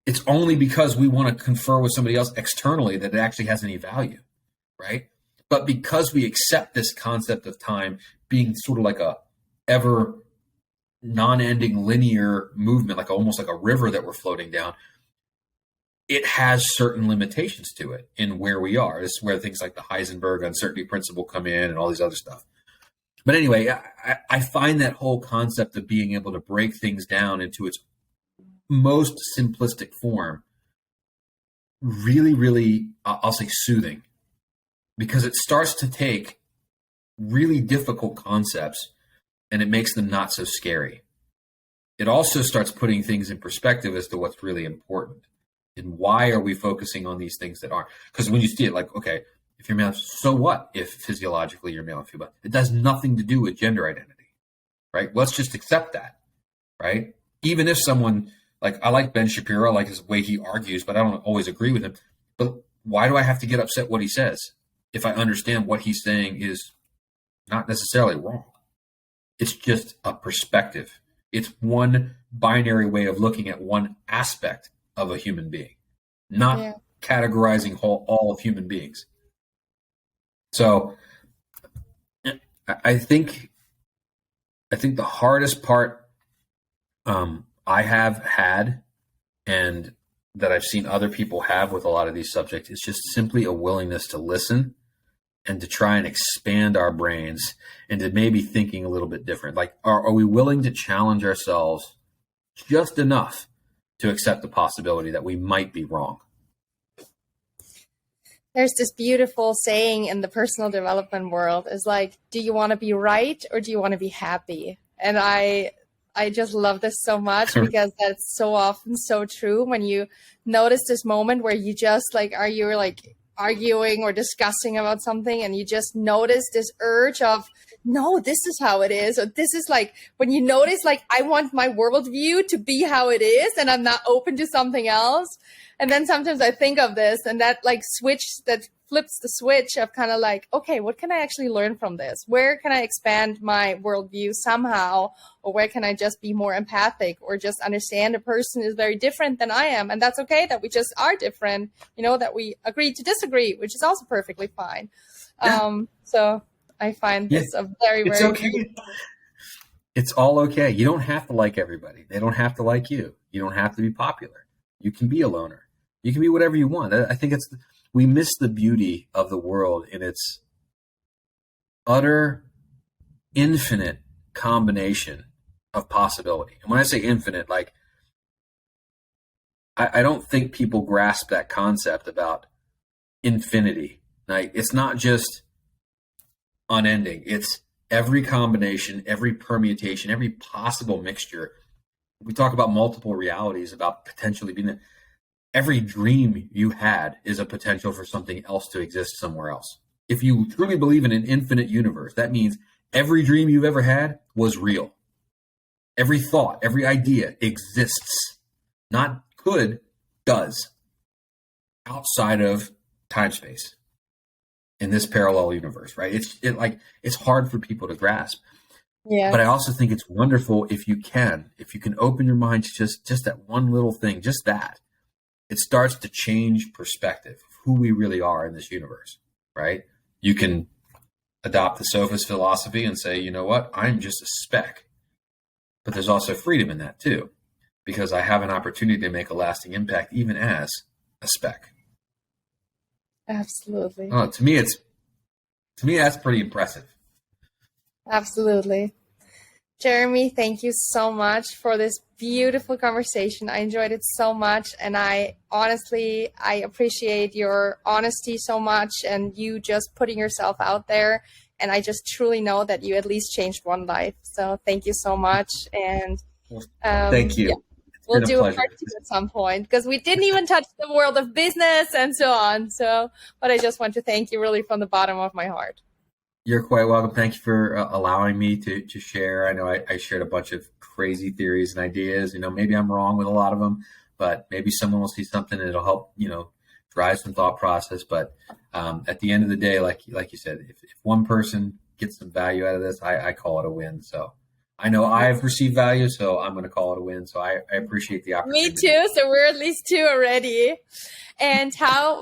It's only because we want to confer with somebody else externally that it actually has any value, right? But because we accept this concept of time being sort of like a ever non-ending linear movement, almost like a river that we're floating down, it has certain limitations to it in where we are. This is where things like the Heisenberg uncertainty principle come in and all these other stuff. But anyway, I find that whole concept of being able to break things down into its most simplistic form really, really, I'll say soothing, because it starts to take really difficult concepts and it makes them not so scary. It also starts putting things in perspective as to what's really important. And why are we focusing on these things that aren't? Because when you see it, okay, if you're male, so what if physiologically you're male and female? It has nothing to do with gender identity, right? Let's just accept that, right? Even if someone, I like Ben Shapiro, I like his way he argues, but I don't always agree with him. But why do I have to get upset what he says if I understand what he's saying is not necessarily wrong? It's just a perspective. It's one binary way of looking at one aspect of a human being, not categorizing all of human beings. So I think the hardest part I have had, and that I've seen other people have with a lot of these subjects, is just simply a willingness to listen and to try and expand our brains into maybe thinking a little bit different. Are we willing to challenge ourselves just enough to accept the possibility that we might be wrong? There's this beautiful saying in the personal development world is do you want to be right or do you want to be happy? And I just love this so much because that's so often so true. When you notice this moment where you just you're arguing or discussing about something and you just notice this urge of, no, this is how it is. Or this is when you notice, I want my worldview to be how it is and I'm not open to something else. And then sometimes I think of this and that that flips the switch of kind of okay, what can I actually learn from this? Where can I expand my worldview somehow? Or where can I just be more empathic or just understand a person is very different than I am? And that's okay that we just are different, that we agree to disagree, which is also perfectly fine. Yeah. So I find this a very, very... okay. It's all okay. You don't have to like everybody. They don't have to like you. You don't have to be popular. You can be a loner. You can be whatever you want. I think we miss the beauty of the world in its utter, infinite combination of possibility. And when I say infinite, I don't think people grasp that concept about infinity. It's not just unending. It's every combination, every permutation, every possible mixture. We talk about multiple realities, about potentially being every dream you had is a potential for something else to exist somewhere else. If you truly believe in an infinite universe, that means every dream you've ever had was real. Every thought, every idea exists. Not could, does. Outside of time space. In this parallel universe, right? It's hard for people to grasp. Yeah. But I also think it's wonderful if you can open your mind to just that one little thing, just that. It starts to change perspective of who we really are in this universe, right? You can adopt the sophist philosophy and say, you know what, I'm just a speck. But there's also freedom in that too, because I have an opportunity to make a lasting impact even as a speck. Absolutely. Oh, to me, that's pretty impressive. Absolutely. Jeremy, thank you so much for this beautiful conversation. I enjoyed it so much. And I appreciate your honesty so much and you just putting yourself out there. And I just truly know that you at least changed one life. So thank you so much. And thank you. Yeah, we'll do a part 2 at some point because we didn't even touch the world of business and so on. So, but I just want to thank you really from the bottom of my heart. You're quite welcome. Thank you for allowing me to share. I know I shared a bunch of crazy theories and ideas. Maybe I'm wrong with a lot of them, but maybe someone will see something and it'll help, drive some thought process. But at the end of the day, like you said, if one person gets some value out of this, I call it a win. So I know I've received value, so I'm going to call it a win. So I appreciate the opportunity. Me too. So we're at least 2 already. And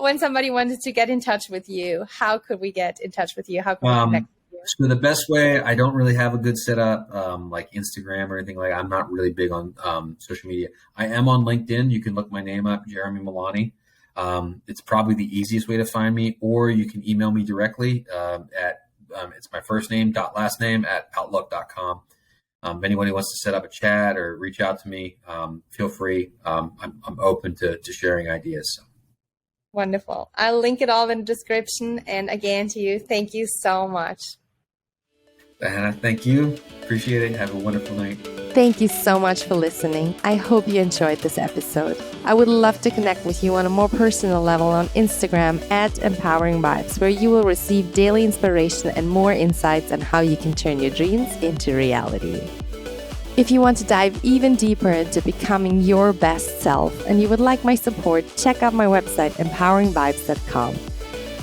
when somebody wanted to get in touch with you, how could we get in touch with you? How can we connect with you? So the best way, I don't really have a good setup like Instagram or anything like that. I'm not really big on social media. I am on LinkedIn. You can look my name up, Jeremy Melani. It's probably the easiest way to find me, or you can email me directly at it's my first name last name @outlook.com. If anybody wants to set up a chat or reach out to me, feel free. I'm open to sharing ideas. So. Wonderful. I'll link it all in the description. And again, to you, thank you so much. Hannah, thank you. Appreciate it. Have a wonderful night. Thank you so much for listening. I hope you enjoyed this episode. I would love to connect with you on a more personal level on Instagram @Empowering Vibes, where you will receive daily inspiration and more insights on how you can turn your dreams into reality. If you want to dive even deeper into becoming your best self and you would like my support, check out my website, empoweringvibes.com.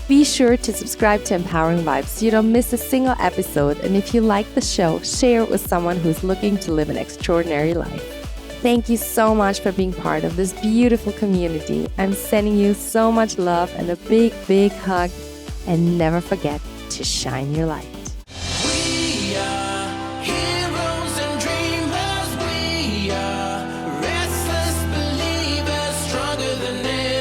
Be sure to subscribe to Empowering Vibes so you don't miss a single episode. And if you like the show, share it with someone who's looking to live an extraordinary life. Thank you so much for being part of this beautiful community. I'm sending you so much love and a big, big hug. And never forget to shine your light.